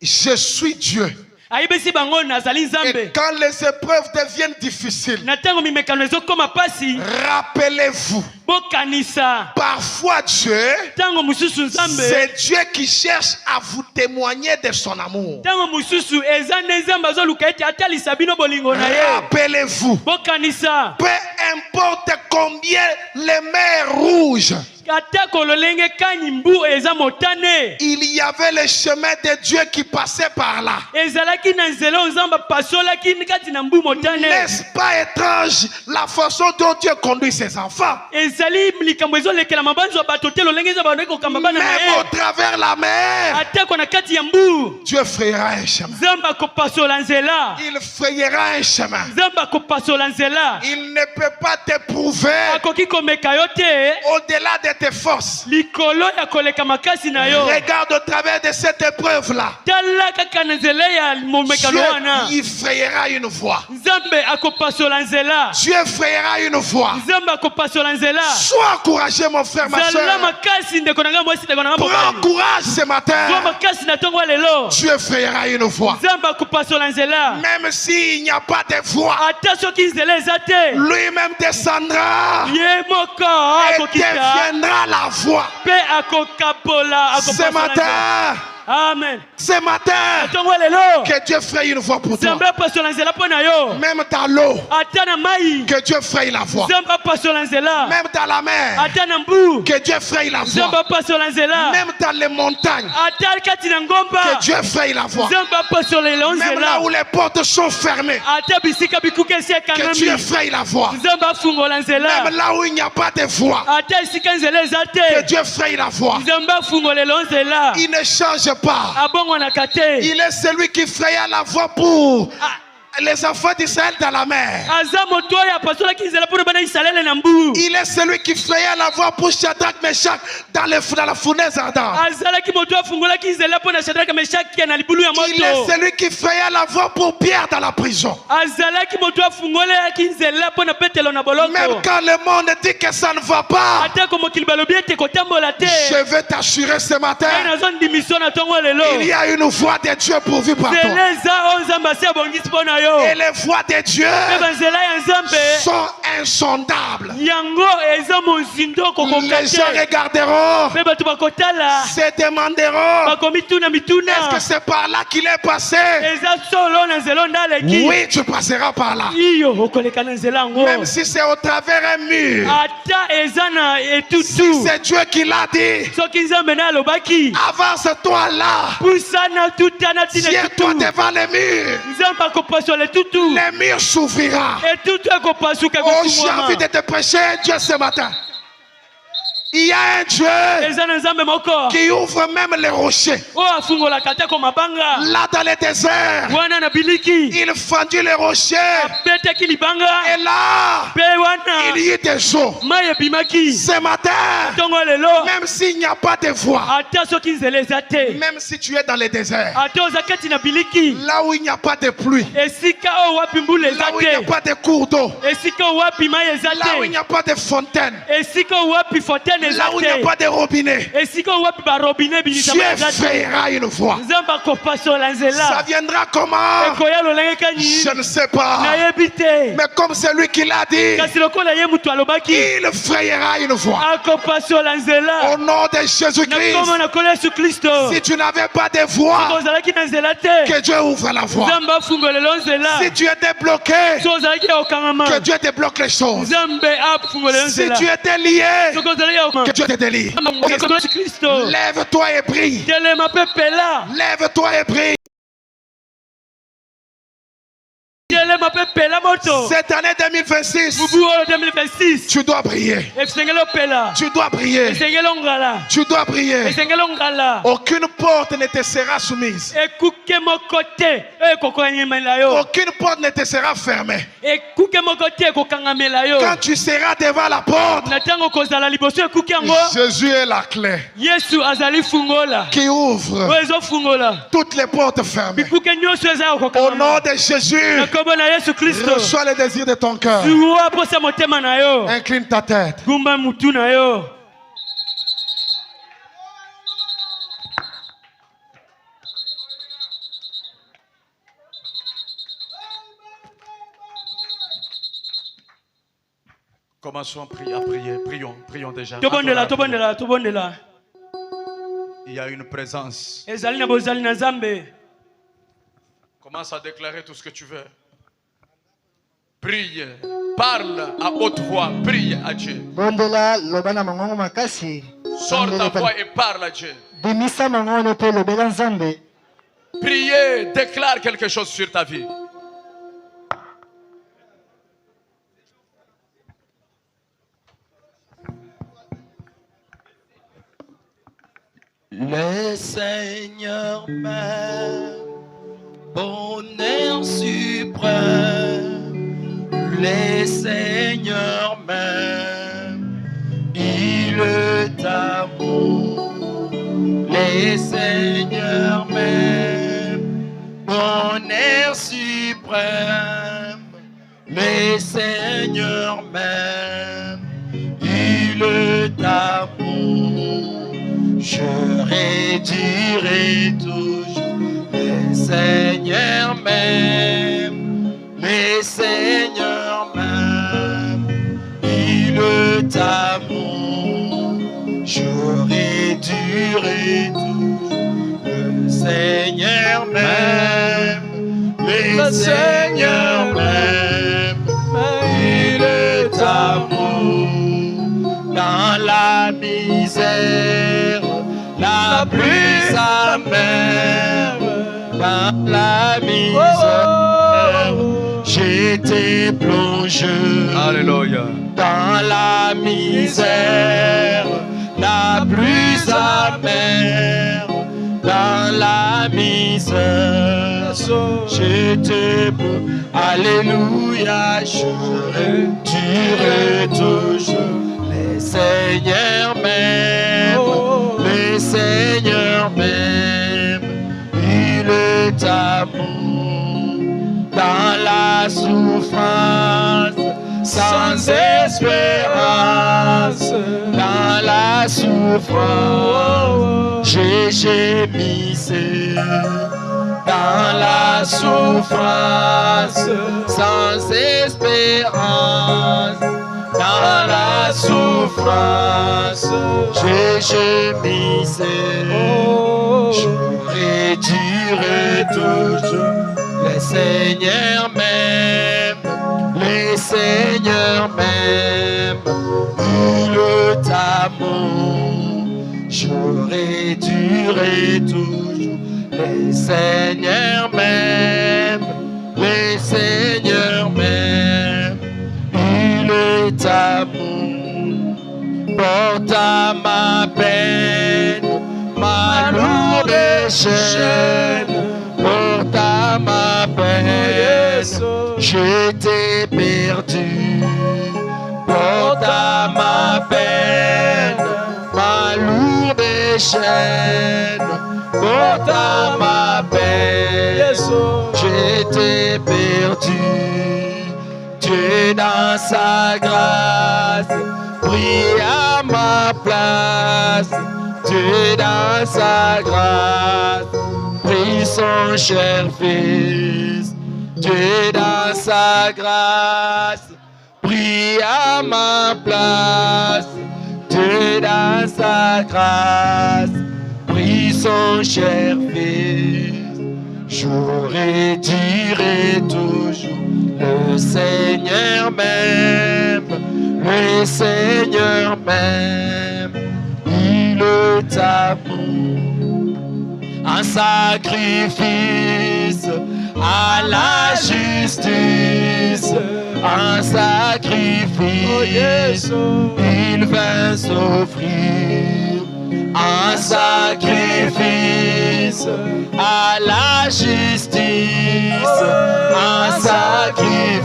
je suis Dieu. Ayebisi bango nazali Et nzambe. quand les épreuves deviennent difficiles, Na ntango mimekano ezokoma pasi, rappelez-vous, bokanisa. parfois Dieu, Ntango mususu nzambe, c'est Dieu qui cherche à vous témoigner de son amour. ntango mususu eza nde nzambe azoluka ete atalisa bino bolingo na ye. Rappelez-vous, Bokanisa. peu importe combien les mers rouges, Atako lolenge kanyi mbu eza motane. il y avait le chemin de Dieu qui passait par là. Ezalaki na nzela nzambe pasolaki kati na mbu motane. N'est-ce pas étrange la façon dont Dieu conduit ses enfants? Ezali likambo ezolekela mabanzo ya bato te lolenge eza bandeko kamba bana na Même ye. au travers la mer, Atako na kati ya mbu. Dieu frayera un chemin. Nzambe akopasola nzela. Il frayera un chemin. Nzambe akopasola nzela. Il ne peut pas t'éprouver Akoki komeka yo te. au-delà de tes forces. Likolo ya koleka makasi na yo. Regarde au travers de cette épreuve-là. Tala kaka na nzela ya momekano wana. Dieu, il frayera une voie. Nzambe akopasola nzela. Dieu frayera une voie. Nzambe akopasola nzela. Sois encouragé, mon frère, ma Zala soeur. makasi ndeko na nga mwasi ndeko na nga Prends mobali. courage ce Zwa matin. makasi na tongo lelo. Dieu frayera une voie. Nzambe akopasola nzela. Même s'il n'y a pas de voie, Ata soki nzela eza te. lui-même descendra Ye moko et akokita. deviendra la voie. Pe akokapola Ce akopasola nzela. matin, Amen. ce matin, Tongo lelo. que Dieu fraye une voie pour toi. Nzambe apasola nzela mpo na yo. Même dans l'eau, Ata na mai. que Dieu fraye la voie. Nzambe apasola nzela. Même dans la mer, Ata na mbu. que Dieu fraye la Nzambe voie. apasola nzela. Même dans les montagnes, Ata kati na ngomba. que Dieu fraye la voie. Nzambe apasola lelo Même nzela. là où les portes sont fermées, Ata bisika bikuke esi que Dieu ekangami. fraye la voie. Nzambe afungola nzela. Même là où il n'y a pas de voie, Ata esika nzela eza que te. Dieu fraye la voie. Nzambe afungola lelo nzela. Il ne change pas. Abongwana te. Il est celui qui fraya la voie pour les enfants d'Israël dans la mer. aza moto oyo apasolaki nzela mpo na bana Israele na mbu. Il est celui qui frayait la voie pour Shadrach, Meshach dans la fournaise ardente. azalaki moto afungolaki nzela mpo na Shadraka Meshaki na libulu ya Il est moto. celui qui frayait la voie pour Pierre dans la prison. azalaki moto afungolaki nzela mpo na Petelo na boloko. Même quand le monde dit que ça ne va pas, atako mokili balobi ete kotambola te. je vais t'assurer ce matin, nazondimiso na ntongo lelo. il y a une voie de Dieu pourvue par toi. nzela eza oyo nzambe asi abongisi mpo na yo. Et les voies de Dieu mpe banzela ya nzambe sont insondables. yango eza mozindo kokoka Les gens te. regarderont, mpe bato bakotala se demanderont, bakomituna mituna. est-ce que c'est par là qu'il est passé? eza solo na nzela onda aleki. Oui, tu passeras par là. iyo okoleka na nzela yango. Même si c'est au travers un mur. ata eza na Si etutu. c'est Dieu qui l'a dit, soki nzambe na alobaki avance-toi là. pusana tutana tina Tiens-toi etutu. devant les murs. nzambe akopasola etutu. Les murs s'ouvrira. etutu ekopasuka Oh, j'ai kosungwama. envie de te prêcher Dieu ce matin. Il y a un Dieu eza na nzambe moko qui ouvre même les rochers. oyo afungolaka te ko mabanga. Là dans le désert, wana na biliki il fendit les rochers. abetaki libanga. Et là, mpe wana il y eut des eaux. mai ebimaki. Ce matin, ntongo lelo même s'il n'y a pas de voie, ata soki nzela eza te. même si tu es dans le désert, ata oza kati na biliki. là où il n'y a pas de pluie, esika oyo wapi mbula eza là où il n'y a te. pas de cours d'eau, esika oyo wapi mai eza là où il n'y te. a pas de fontaine, esika oyo wapi fontaine eza là où il n'y a te. pas de robinet, esika oyo wapi barobine Dieu binisama eza te. fera une voie. nzambe akopasola Ça nzela. viendra comment? ekoya lolenge kani Je ne sais pas. nayebi te. Mais comme c'est lui qui l'a dit, kasi lokola ye mutu alobaki il frayera une voie. akopasola Au nzela. nom de na Jésus-Christ, kombo na nkolo yesu kristo. si tu n'avais pas de voie, ozalaki na nzela te. que Dieu ouvre la voie. nzambe afungolelo nzela. Si tu étais bloqué, so ozalaki ya okangama. que Dieu débloque les choses. nzambe afungolelo Si nzela. tu étais lié, soki ozalaki ya okangama. que Dieu te délie. nkolo yesu kristo. Lève-toi et brille. telema mpe pela. Lève-toi et brille. telema mpe pela moto. Cette année 2026, mubu oyo 2026. tu dois briller. esengeli opela. Tu dois briller. esengeli ongala. Tu dois briller. esengeli ongala. Aucune porte ne te sera soumise. ekuke moko te oyo ekokangamela yo. Aucune porte ne te sera fermée. ekuke moko te ekokangamela yo. Quand tu seras devant la porte, na ntango kozala liboso ekuke yango. Jésus est la clé yesu azali fungola. qui ouvre oyo ezofungola toutes les portes fermées. bikuke nyonso eza ya Au nom kokangama. de Jésus, na kombo na yesu kristo. reçois les désirs de ton cœur. zuwa posa motema na yo. Incline ta tête. gumba mutu na yo. Commençons à prier. Prions déjà. tobondela Adorons. tobondela tobondela. Il y a une présence. ezali na bozali na nzambe. Commence à déclarer tout ce que tu veux. Prie. Parle à haute voix. Prie à Dieu. bondela loba na mongongo makasi. Sors ta voix et parle à Dieu. bimisa mongongo mpe lobela nzambe. Priez. Déclare quelque chose sur ta vie. Le Seigneur m'aime, bonheur suprême. Le Seigneur m'aime, il est amour. Le Seigneur m'aime, bonheur suprême. Le Seigneur m'aime, il est amour. Je redirai toujours, le Seigneur m'aime, le Seigneur m'aime, il est amour. Je redirai toujours, le Seigneur m'aime, le Seigneur m'aime, il est amour. Dans la misère, la plus amère, dans la misère, j'étais plongé. Alléluia. Dans la misère, la plus amère, dans la misère, j'étais plongé. Alléluia, je dirai toujours. Les seigneurs m'aiment, les seigneurs m'aiment. Il est amour dans la souffrance, sans espérance. Dans la souffrance, j'ai gémissé. Dans la souffrance, sans espérance. Dans la souffrance, j'ai gémissé. Je dirai toujours, les seigneurs m'aiment, les seigneurs m'aiment. Il est amour, je dirai toujours, les seigneurs m'aiment, les seigneurs m'aiment. Il est amour, porte à ma peine, ma lourde chaîne, porte à ma peine, j'étais perdu. Porte à ma peine, ma lourde chaîne, porte à ma peine, j'étais perdu. Dieu dans sa grâce, prie à ma place. Dieu dans sa grâce, prie son cher fils. Dieu dans sa grâce, prie à ma place. Dieu dans sa grâce, prie son cher fils. Je dirai toujours, le Seigneur m'aime, le Seigneur m'aime. Il est amour, un sacrifice à la justice, un sacrifice, il vint s'offrir, un sacrifice à la justice, un sacrifice,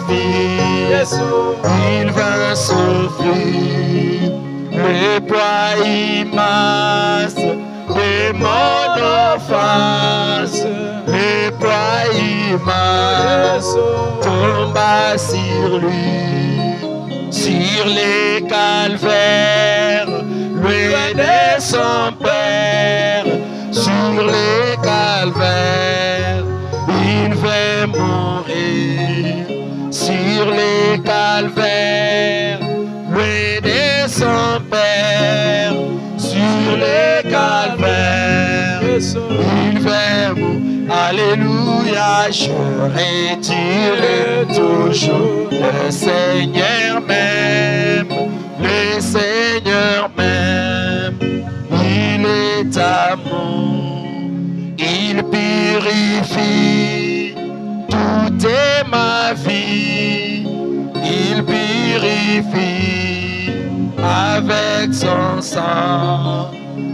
il vint s'offrir, le poids immense de mon offense, le poids immense tomba sur lui, sur les calvaires, loin de son Père, sur les calvaires, il veut mourir, sur les calvaires, loin de son Père, sur les calvaires, il veut mourir. Alléluia, je dirai toujours, le Seigneur m'aime, le Seigneur m'aime, il est amour, il purifie toute ma vie, il purifie avec son sang,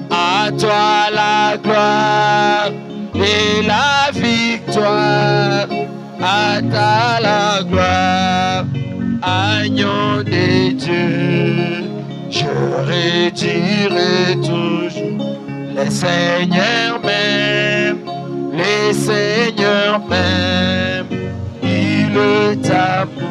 à toi la gloire et la victoire, à ta la gloire, agneau de Dieu. Je redirai toujours, les seigneurs m'aiment, les seigneurs m'aiment, il est amour.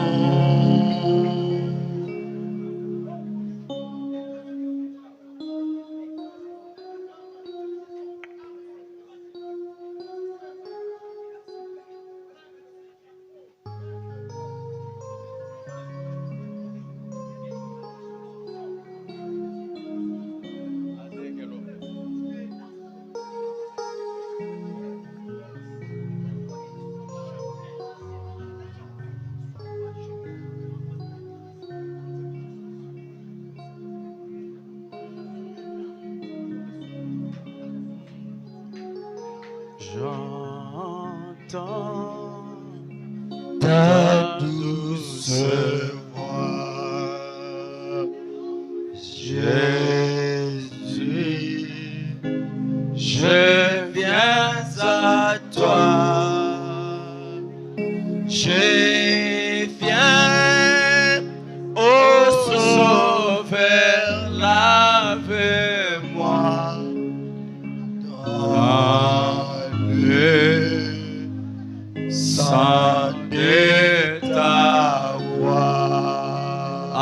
J'entends ta douce voix, Jésus, je viens à toi, Jésus.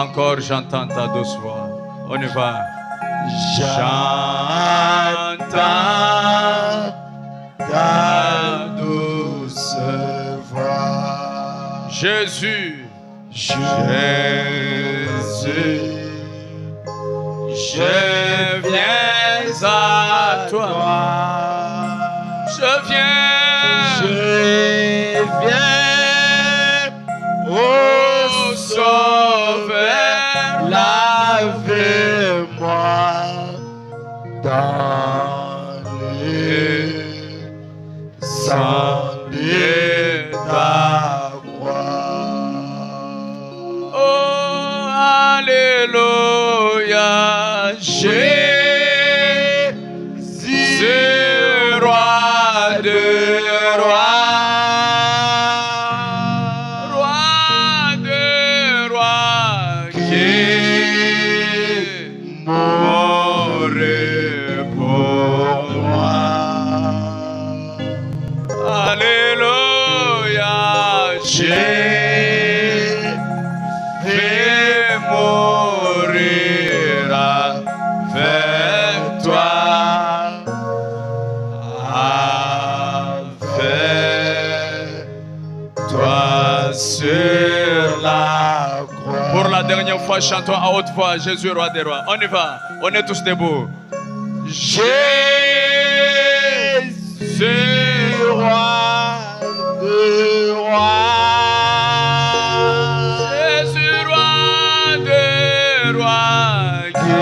Encore, j'entends ta douce voix. On y va. J'entends ta douce voix. Jésus, Jésus, je viens à toi. je viens. Je viens, ô Sauveur, lavez-moi dans les sang de ta croix. Oh, Alléluia. Jésus, roi de rois. Roi de rois qui mourut pour moi. Alléluia. Jésus fait mourir avec toi. Avec toi sur la croix. Pour la dernière fois, chantons à haute voix Jésus, roi des rois. On y va. On est tous debout. Jésus, roi de rois. Jésus, roi des rois, qui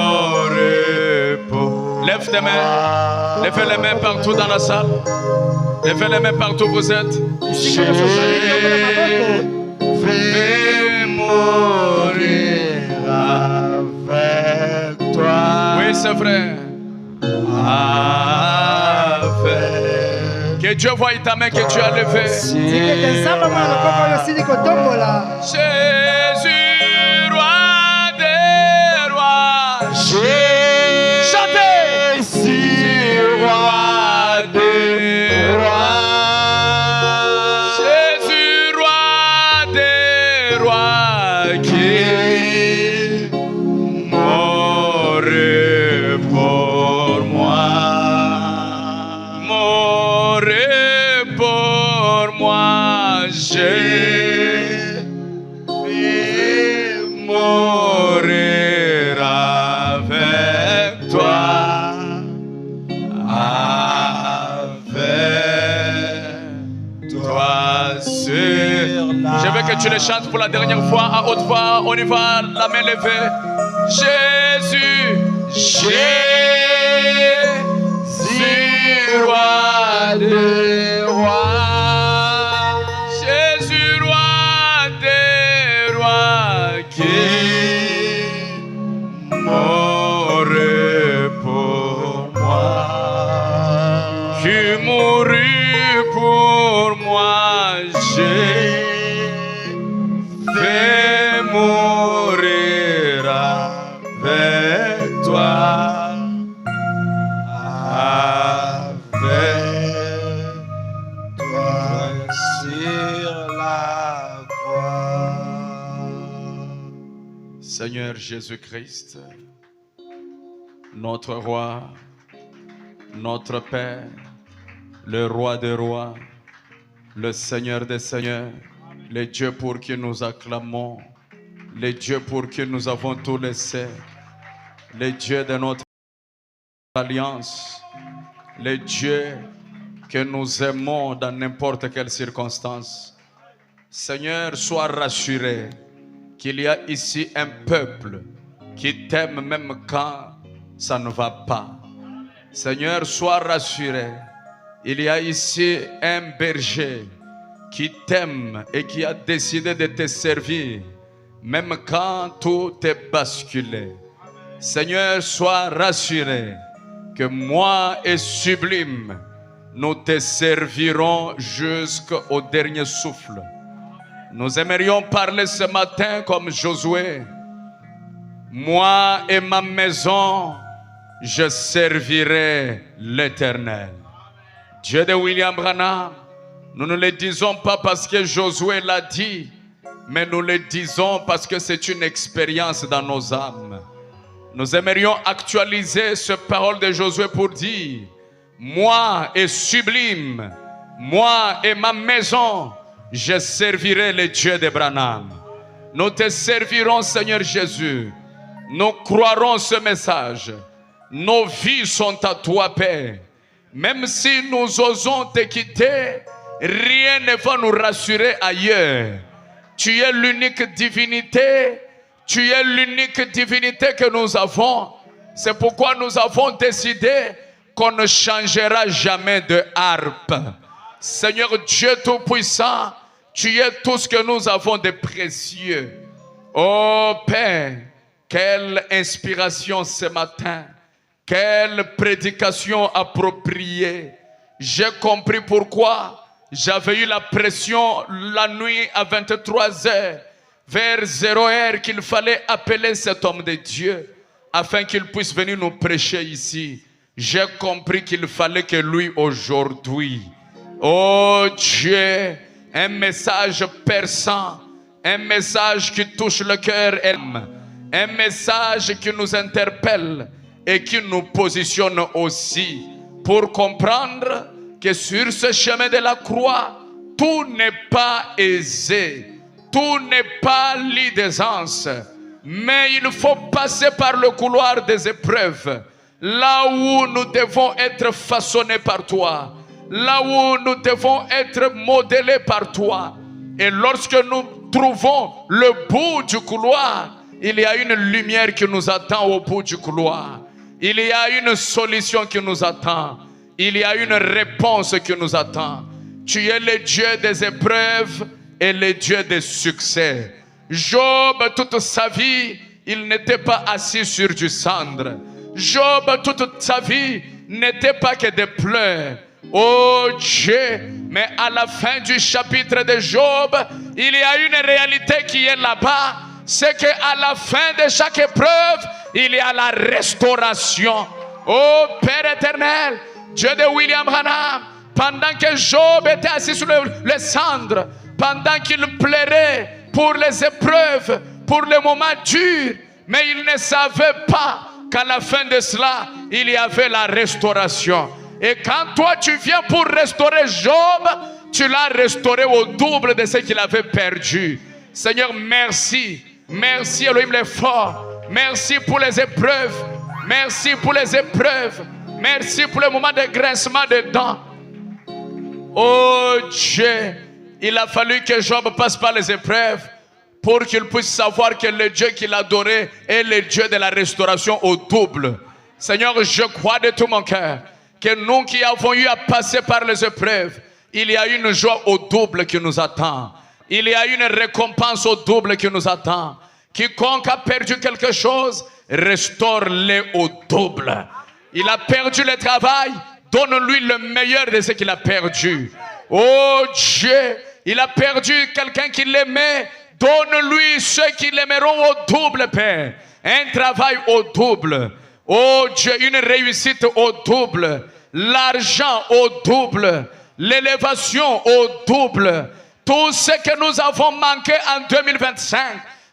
mourut pour. Lève tes mains. Lèvez les mains partout dans la salle. Lèvez les mains partout où vous êtes. Jésus, fais mourir avec toi. Oui, c'est vrai. Avec Que Dieu voie ta main que tu as levée. Jésus, roi des rois. Chantez. Jésus, roi des rois. Jésus, roi des rois, qui mourut pour moi. Mourut pour moi. Jésus mourir avec toi. Avec toi sur la. Je veux que tu le chantes pour la dernière fois à haute voix. On y va, la main levée. Jésus, Jésus, roi des rois. Jésus, roi des rois, qui mourut pour moi. Qui mourut pour moi. J'ai fait mourir avec toi. Avec toi sur la croix. Seigneur Jésus-Christ, notre roi, notre Père, le roi des rois, le Seigneur des seigneurs, le Dieu pour qui nous acclamons, le Dieu pour qui nous avons tout laissé, le Dieu de notre alliance, le Dieu que nous aimons dans n'importe quelle circonstance. Seigneur, sois rassuré qu'il y a ici un peuple qui t'aime même quand ça ne va pas. Seigneur, sois rassuré. Il y a ici un berger qui t'aime et qui a décidé de te servir, même quand tout est basculé. Seigneur, sois rassuré que moi et Sublime, nous te servirons jusqu'au dernier souffle. Nous aimerions parler ce matin comme Josué. Moi et ma maison, je servirai l'Éternel. Dieu de William Branham, nous ne le disons pas parce que Josué l'a dit, mais nous le disons parce que c'est une expérience dans nos âmes. Nous aimerions actualiser cette parole de Josué pour dire, moi et sublime, moi et ma maison, je servirai le Dieu d'Abraham. Nous te servirons, Seigneur Jésus. Nous croirons ce message. Nos vies sont à toi, Père. Même si nous osons te quitter, rien ne va nous rassurer ailleurs. Tu es l'unique divinité. Tu es l'unique divinité que nous avons. C'est pourquoi nous avons décidé qu'on ne changera jamais de harpe. Seigneur Dieu Tout-Puissant, tu es tout ce que nous avons de précieux. Oh Père, quelle inspiration ce matin. Quelle prédication appropriée. J'ai compris pourquoi j'avais eu la pression la nuit à 23h, vers 0h, qu'il fallait appeler cet homme de Dieu afin qu'il puisse venir nous prêcher ici. J'ai compris qu'il fallait que lui aujourd'hui, oh Dieu, un message perçant, un message qui touche le cœur, un message qui nous interpelle et qui nous positionne aussi pour comprendre que sur ce chemin de la croix, tout n'est pas aisé, tout n'est pas lit d'aisance, mais il faut passer par le couloir des épreuves, là où nous devons être façonnés par toi, là où nous devons être modélés par toi. Et lorsque nous trouvons le bout du couloir, il y a une lumière qui nous attend au bout du couloir. Il y a une solution qui nous attend. Il y a une réponse qui nous attend. Tu es le Dieu des épreuves et le Dieu des succès. Job, toute sa vie, il n'était pas assis sur du cendre. Job, toute sa vie, n'était pas que des pleurs. Oh Dieu, mais à la fin du chapitre de Job, il y a une réalité qui est là-bas. C'est qu'à la fin de chaque épreuve, il y a la restauration. Oh Père éternel, Dieu de William Branham, pendant que Job était assis sur les cendres, pendant qu'il pleurait pour les épreuves, pour les moments durs, mais il ne savait pas qu'à la fin de cela, il y avait la restauration. Et quand toi tu viens pour restaurer Job, tu l'as restauré au double de ce qu'il avait perdu. Seigneur, merci. Merci Elohim le fort. Merci pour les épreuves. Merci pour les épreuves. Merci pour le moment de grincement de dents. Oh Dieu, il a fallu que Job passe par les épreuves pour qu'il puisse savoir que le Dieu qu'il adorait est le Dieu de la restauration au double. Seigneur, je crois de tout mon cœur que nous qui avons eu à passer par les épreuves, il y a une joie au double qui nous attend. Il y a une récompense au double qui nous attend. Quiconque a perdu quelque chose, restaure-le au double. Il a perdu le travail, donne-lui le meilleur de ce qu'il a perdu. Oh Dieu, il a perdu quelqu'un qui l'aimait, donne-lui ceux qui l'aimeront au double, Père. Un travail au double. Oh Dieu, une réussite au double. L'argent au double. L'élévation au double. Tout ce que nous avons manqué en 2025,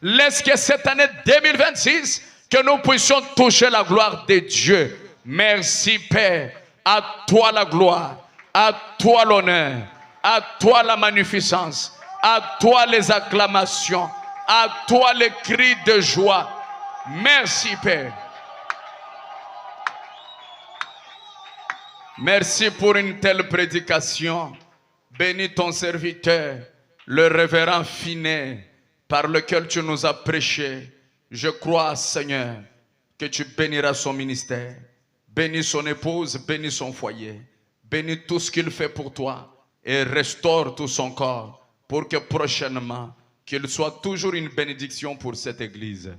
laisse que cette année 2026, que nous puissions toucher la gloire de Dieu. Merci Père, à toi la gloire, à toi l'honneur, à toi la magnificence, à toi les acclamations, à toi les cris de joie. Merci Père. Merci pour une telle prédication. Bénis ton serviteur, le révérend Finet, par lequel tu nous as prêché. Je crois, Seigneur, que tu béniras son ministère. Bénis son épouse, bénis son foyer. Bénis tout ce qu'il fait pour toi et restaure tout son corps pour que prochainement, qu'il soit toujours une bénédiction pour cette église.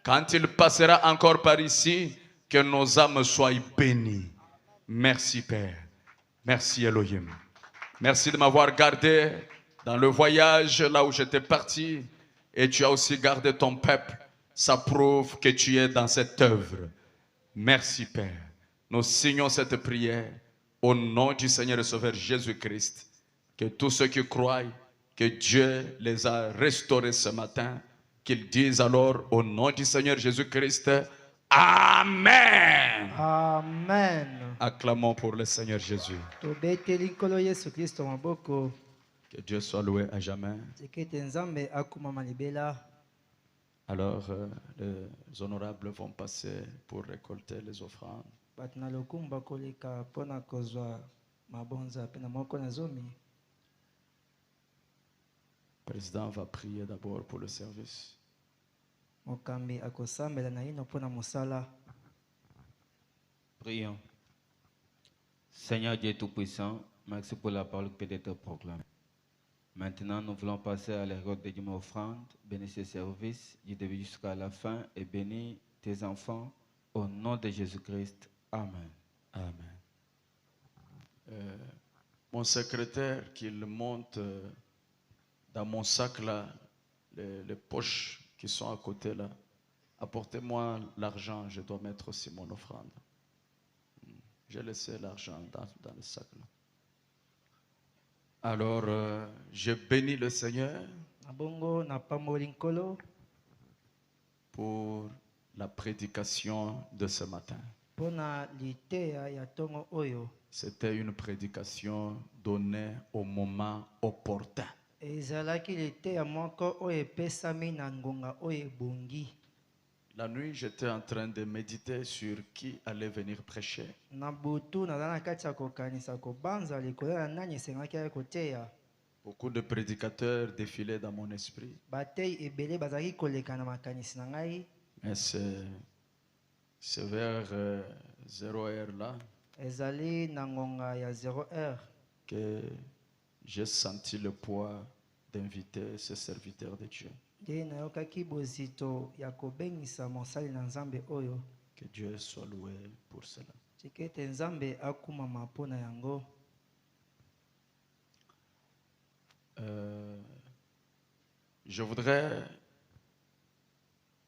Quand il passera encore par ici, que nos âmes soient bénies. Merci Père. Merci Elohim. Merci de m'avoir gardé dans le voyage là où j'étais parti et tu as aussi gardé ton peuple. Ça prouve que tu es dans cette œuvre. Merci Père. Nous signons cette prière au nom du Seigneur et Sauveur Jésus-Christ. Que tous ceux qui croient, que Dieu les a restaurés ce matin, qu'ils disent alors au nom du Seigneur Jésus-Christ, Amen. Amen. Acclamons pour le Seigneur Jésus. Tobeteli nkolo Yesu Kristo maboko. Que Dieu soit loué à jamais. Sekete nzambe akumama libela. Alors, les honorables vont passer pour récolter les offrandes. Bato na lokumba koleka mpona kozwa mabonza pe na moko na zomi. Le président va prier d'abord pour le service. Mokambi akosambela na ino mpona mosala. Prions. Seigneur Dieu Tout-Puissant, merci pour la parole qui peut être proclamée. Maintenant, nous voulons passer à la récolte de offrande. Bénis ce service du début jusqu'à la fin et bénis tes enfants au nom de Jésus-Christ. Amen. Amen. Mon secrétaire, qu'il monte dans mon sac là, les poches qui sont à côté là. Apportez-moi l'argent, je dois mettre aussi mon offrande. J'ai laissé l'argent dans le sac là. Alors, je bénis le Seigneur Abongo na pamboli nkolo pour la prédication de ce matin. mpona liteya ya ntongo oyo. C'était une prédication donnée au moment opportun. Ezalaki liteya moko oyo epesami na ngonga oyo ebongi. La nuit, j'étais en train de méditer sur qui allait venir prêcher. Na butu naza na kati ya kokanisa kobanza likolo ya nani esengaki ya koteya. Beaucoup de prédicateurs défilaient dans mon esprit. Batei ebele bazalaki koleka na makanisi na ngai. Mais c'est vers 0 heure là Ezali na ngonga ya 0 heure que j'ai senti le poids d'inviter ce serviteur de Dieu. nde nayokaki bozito ya kobengisa mosali na nzambe oyo. Que Dieu soit loué pour cela. Tika ete nzambe akumama mpona yango. Je voudrais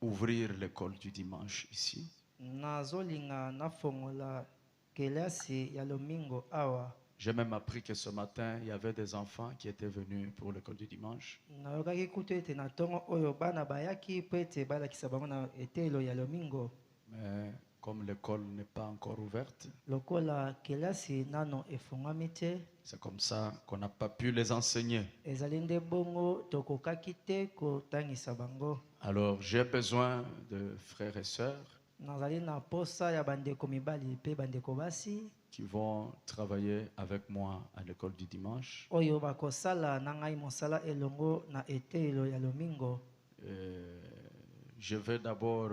ouvrir l'école du dimanche ici. Nazolinga nafongola kelasi ya lomingo awa. J'ai même appris que ce matin, il y avait des enfants qui étaient venus pour l'école du dimanche. Nayokaki kutu ete na ntongo oyo bana bayaki mpo ete balakisa bango na etelo ya lomingo. Mais comme l'école n'est pas encore ouverte, Lokola kelasi nano efungwami te, c'est comme ça qu'on n'a pas pu les enseigner. ezali nde bongo tokokaki te kotangisa bango. Alors j'ai besoin de frères et sœurs Nazali na posa ya bandeko mibali pe bandeko basi qui vont travailler avec moi à l'école du dimanche. oyo bakosala na ngai mosala elongo na etelo ya lomingo. Je vais d'abord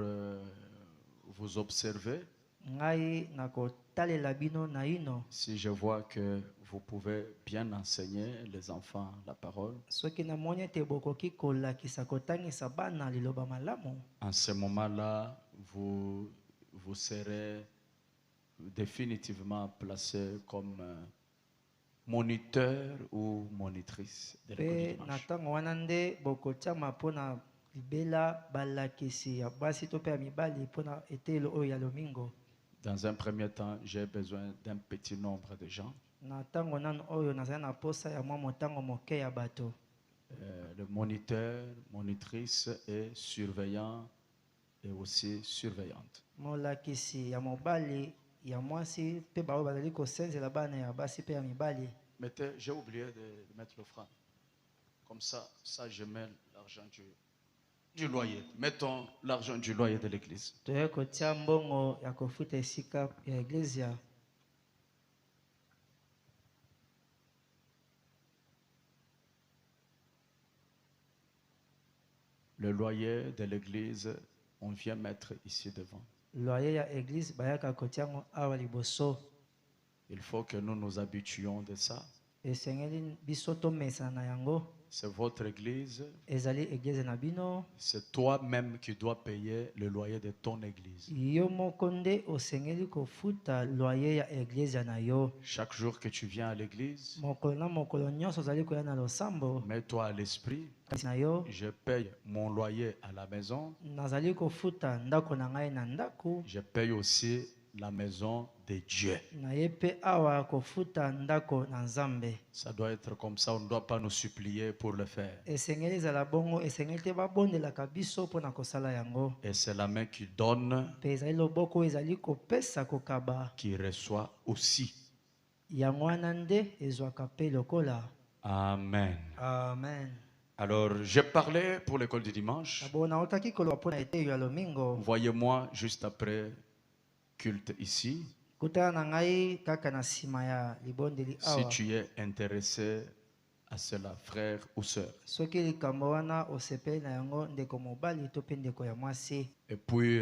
vous observer. Ngai nakotalela bino na ino. Si je vois que vous pouvez bien enseigner les enfants la parole, Soki namoni ete bokoki kolakisa kotangisa bana liloba malamu, en ce moment-là, vous serez définitivement placé comme moniteur ou monitrice de l'école du pe na dimanche. ntango wana nde bokotiama mpona libela balakisi ya basi to pe ya mibali mpona etelo oyo ya lomingo. Dans un premier temps, j'ai besoin d'un petit nombre de gens. Na ntango nano oyo nazali na posa ya mwa motango moke ya bato. Le moniteur, monitrice et surveillant et aussi surveillante. Molakisi ya mobali ya mwasi pe baoyo bazali kosenzela bana ya basi pe ya mibali. Mettez, j'ai oublié de mettre l'offrande. Comme ça je mets l'argent du loyer. Mettons l'argent du loyer de l'église. Toye kotia mbongo ya kofuta esika ya eglezia. Le loyer de l'église, on vient mettre ici devant. Loyer ya église bayaka kotiango awa liboso. Il faut que nous nous habituions de ça. Esengeli biso tomesana na yango. C'est votre église. Ezali église na bino. C'est toi-même qui dois payer le loyer de ton église. Yo moko nde osengeli kofuta loyer ya église na yo. Chaque jour que tu viens à l'église, Mokolo na mokolo nyonso ozali koya na losambo. mets-toi à l'esprit. Kasi na yo Je paye mon loyer à la maison. nazali kofuta ndako na ngai na ndako. Je paye aussi la maison de Dieu. naye mpe awa kofuta ndako na Nzambe. Ça doit être comme ça, on ne doit pas nous supplier pour le faire. Esengeli ezala bongo, esengeli te babondelaka biso mpo na kosala yango. Et c'est la main qui donne, Mpe ezali loboko oyo ezali kopesa kokaba, qui reçoit aussi. yango wana nde ezwaka mpe lokola. Amen. Amen. Alors, j'ai parlé pour l'école du dimanche. Abo naotaki koloba mpo na eteyo ya lomingo. Voyez-moi juste après culte ici. Kutana na ngai kaka na nsima ya libondeli Si awa. tu es intéressé à cela, frère ou sœur. Soki likambo wana osepeli na yango ndeko mobali to mpe ndeko ya mwasi. Et puis,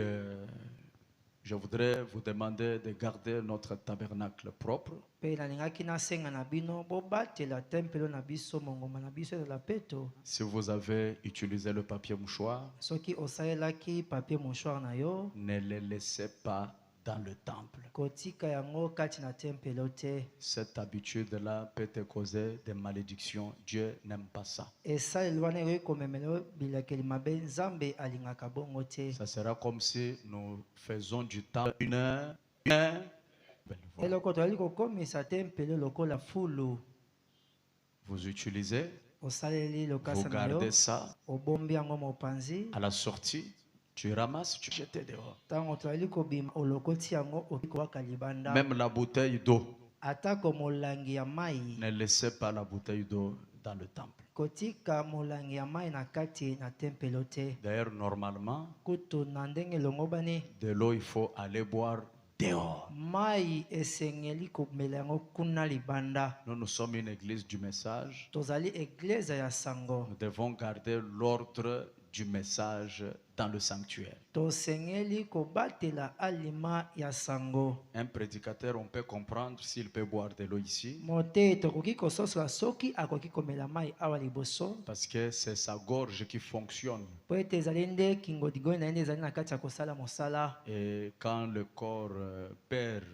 je voudrais vous demander de garder notre tabernacle propre. Mpe nalingaki nasenga na bino bobatela tempelo na biso mongoma na biso ezala peto. Si vous avez utilisé le papier mouchoir, Soki osalelaki papier mouchoir na yo, ne le laissez pas dans le temple. kotika yango kati na tempelo te. Cette habitude-là peut te causer des malédictions. Dieu n'aime pas ça. Esaleli wana ekoki komemela bilakeli mabe, Nzambe alingaka bongo te. Ça sera comme si nous faisons du temps une heure. Belle voix. Eloko toali kokomisa tempelo lokola fulu. Vous utilisez, Osaleli vous lokasa na yo, gardez ça. obombi yango mopanzi. À la sortie, tu ramasses, tu jettes dehors. Ntango toali kobima olokoti yango okoki kowaka libanda. Même la bouteille d'eau, Atako molangi ya mai, ne laissez pas la bouteille d'eau dans le temple. kotika molangi ya mai na kati na tempelo te. D'ailleurs, normalement, Kutu na ndenge elongo bani, de l'eau, il faut aller boire dehors. mai esengeli komela yango kuna libanda. Nous sommes une église du message. Tozali eglise ya sango. Nous devons garder l'ordre du message dans le sanctuaire. Tosengeli kobatela alima ya sango. Un prédicateur, on peut comprendre s'il peut boire de l'eau ici, Mote tokoki kososola soki akoki komela mai awa liboso. parce que c'est sa gorge qui fonctionne. Po ete ezali nde kingodigoi na ye nde ezali na kati ya kosala mosala. Et quand le corps perd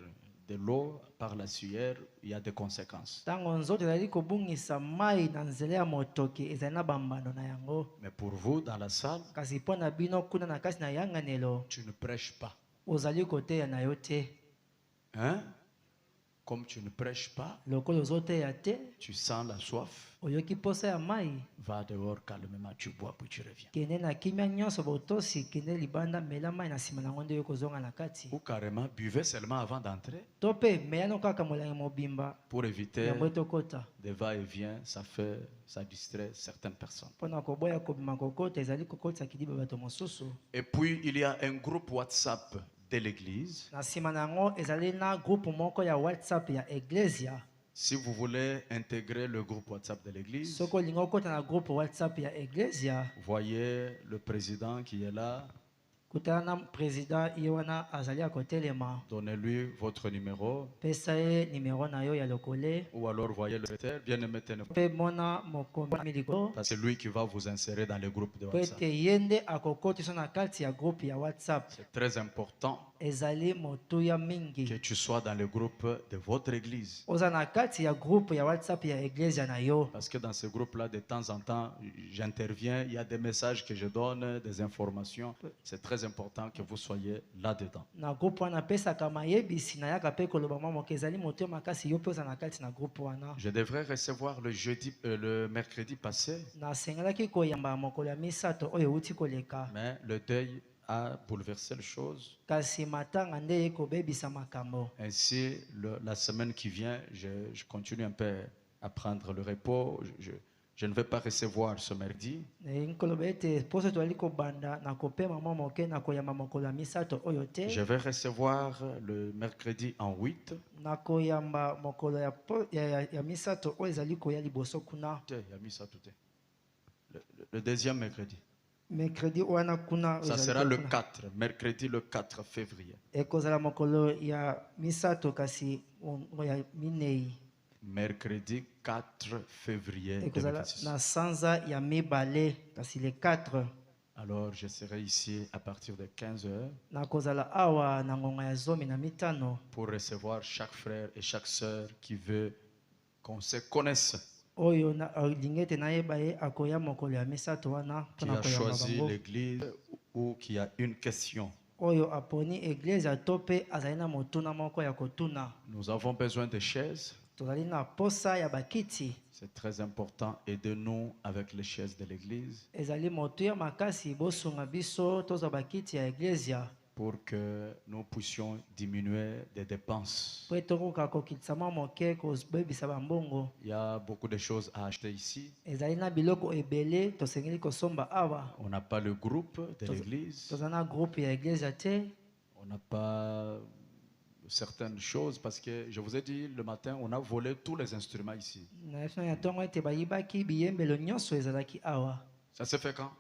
de l'eau par la sueur, il y a des conséquences. Ntango nzoto ezali kobungisa mai na nzela ya motoki ezali na bambano na yango. Mais pour vous, dans la salle, Kasi mpo na bino kuna na kati na yanganelo, tu ne prêches pas. ozali koteya na yo te. Hein? Comme tu ne prêches pas, Lokola ozoteya te, tu sens la soif, oyoki posa ya mai, va dehors calmement, tu bois, puis tu reviens. kende na kimia nyonso botosi, kende libanda mela mai na nsima nango nde yo kozonga na kati. Ou carrément, buvez seulement avant d'entrer To mpe meya no kaka molangi mobimba pour éviter yango etokota. des va-et-vient, ça distrait certaines personnes. Mpo na koboya kobima kokota ezali kokotisa kidiba bato mosusu. Et puis, il y a un groupe WhatsApp de l'église. Na nsima na yango ezali na groupe moko ya WhatsApp ya Ecclesia. Si vous voulez intégrer le groupe WhatsApp de l'église, Soki olingi okota na groupe WhatsApp ya Ecclesia, voyez le président qui est là, kutana na président ye wana azali akotelema. donnez-lui votre numéro, Pesa ye nimero na yo ya lokole. ou alors voyez le secrétaire, bien aimé téléphone. Mpe mona mokombi likolo. C'est lui qui va vous insérer dans le groupe de Po WhatsApp. ete ye nde akokotisa na kati ya groupe ya WhatsApp. C'est très important Ezali motuya mingi. que tu sois dans le groupe de votre église. Oza na kati ya groupe ya WhatsApp ya Ecclesia na yo. Parce que dans ce groupe-là, de temps en temps, j'interviens, il y a des messages que je donne, des informations. C'est très important que vous soyez là-dedans. Na groupe wana pesaka mayebisi na yaka pe koloba mwa moke ezali moto makasi yo pe oza na kati na groupe wana. Je devrais recevoir le mercredi passé, Nasengelaki koyamba mokolo ya misato oyo euti koleka. mais le deuil a bouleversé les choses. Kasi matanga nde ekobebisa makambo. Ainsi, la semaine qui vient, je continue un peu à prendre le repos. Je ne vais pas recevoir ce mardi. Nkoloba ete poso toali kobanda na kopema mwa moke na koyamba mokolo ya misato oyo te. Je vais recevoir le mercredi en 8. Na koyamba mokolo ya misato oyo ezali koya liboso kuna. Il y a mis ça tout. Le deuxième mercredi. Mercredi wana kuna. Ça sera le 4, mercredi le 4 février. Ekozala mokolo ya misato kasi ya minei. Mercredi 4 février Ekozala 2026. na sanza ya mibale kasi le 4. Alors je serai ici à partir de 15h Na kozala awa na ngonga ya zomi na mitano. pour recevoir chaque frère et chaque sœur qui veut qu'on se connaisse, Oyo na lingete na yeba ye akoya mokolo ya misato wana qui mpona a koyamba choisi bango. l'église ou qui a une question. oyo aponi église to mpe azali na motuna moko ya kotuna. Nous avons besoin de chaises. Tozali na posa ya bakiti. C'est très important. Aidez-nous avec les chaises de l'église Ezali motuya makasi bosunga biso tozwa bakiti ya église pour que nous puissions diminuer des dépenses. po etokoka kokitsama moke kobebisa bambongo. Il y a beaucoup de choses à acheter ici. Ezali na biloko ebele tosengeli kosomba awa. On n'a pas le groupe de l'église. Tozali na groupe ya église te. On n'a pas certaines choses parce que je vous ai dit le matin, on a volé tous les instruments ici. Na efina ya ntongo ete bayibaki biyembelo nyonso ezalaki awa. Ça s'est fait quand?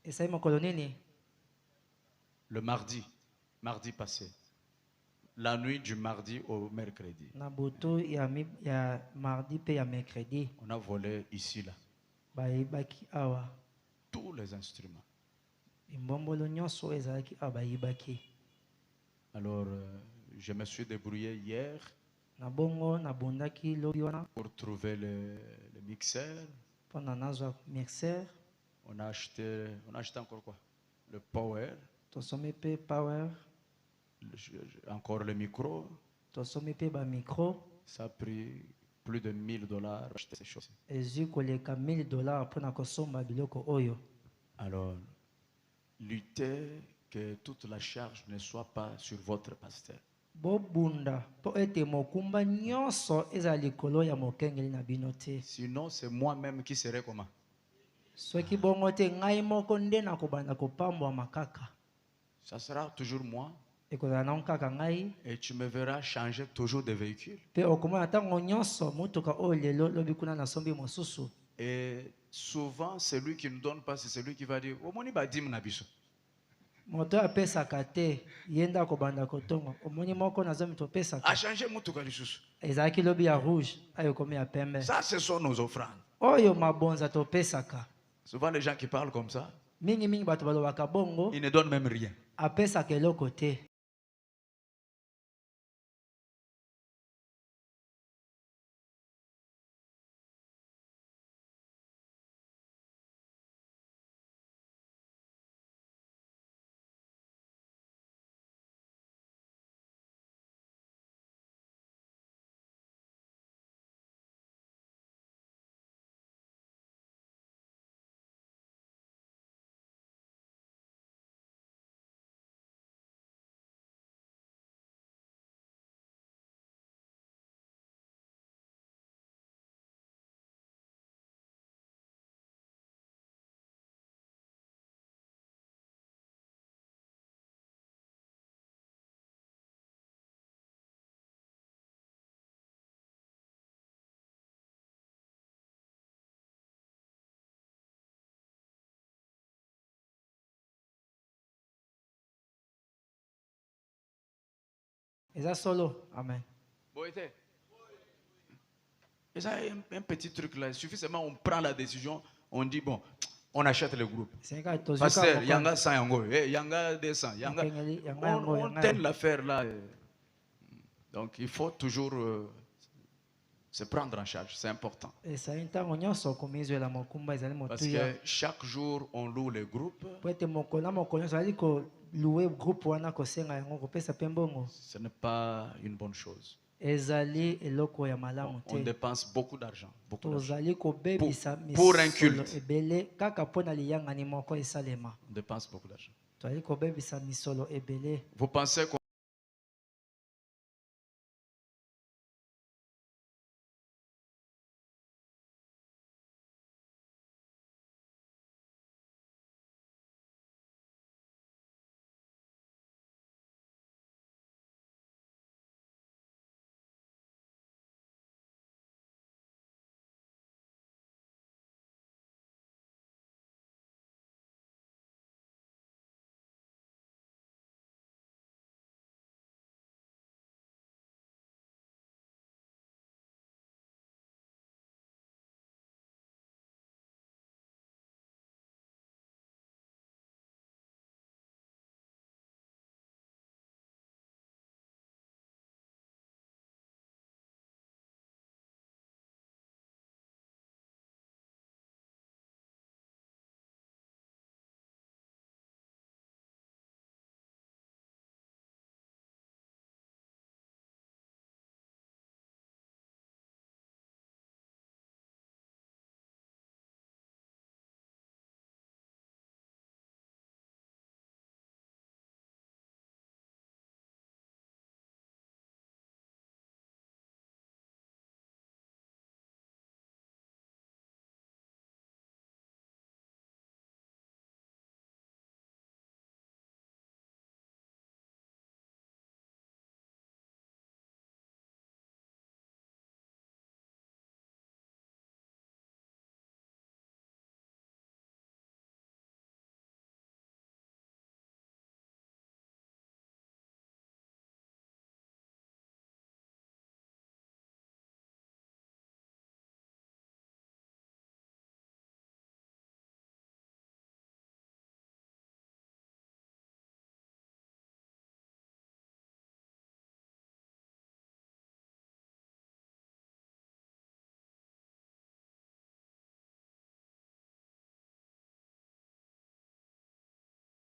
Esali mokolo nini? Le mardi passé. La nuit du mardi au mercredi. Na butu ya mardi pe ya mercredi. On a volé ici, là, Bayibaki awa. tous les instruments. Imbombolo nyonso ezalaki awa bayibaki. Alors, je me suis débrouillé hier Na bongo nabundaki lobi wana pour trouver le mixeur. mpona nazwa mixer. On a acheté encore quoi? Le power, Tosomi mpe power. encore le micro. Tosomi mpe bamikro. Ça a pris plus de $1000 pour acheter ces choses. Ezwi koleka $1000 mpona kosomba biloko oyo. Alors, luttez que toute la charge ne soit pas sur votre pasteur. Bobunda mpo ete mokumba nyonso ezala likolo ya mokengeli na bino te. Sinon, c'est moi-même qui serai comment? Soki bongo te ngai moko nde nakobanda kopambwama kaka. Ça sera toujours moi. Ekozala nango kaka ngai. Et tu me verras changer toujours de véhicule. Mpe okomona ntango nyonso motuka oyo lelo lobi kuna nasombi mosusu. Et souvent, celui qui ne donne pas, c'est celui qui va dire, oh, moni badim na biso. Moto apesaka te ye nde akobanda kotonga. Omoni moko nazomi topesaka. A changé mutuka lisusu. Ezalaki lobi ya rouge ayo komi ya pembe. Ça, ce sont nos offrandes. Oyo mabonza topesaka. Souvent, les gens qui parlent comme ça, Mingi bato balobaka bongo ils ne donnent même rien. apesaka eloko te. Eza solo. Amen. Bon, et ça, un petit truc là, il suffit seulement, on prend la décision, on dit, bon, on achète le groupe. Pasteur, Yanga 100 yango, Yanga 200, Yanga. On tient l'affaire là. Donc, il faut toujours se prendre en charge, c'est important. Parce que chaque jour, on loue le groupe. Ce n'est pas une bonne chose. On dépense beaucoup d'argent. Pour un culte. On dépense beaucoup d'argent. Vous pensez qu'on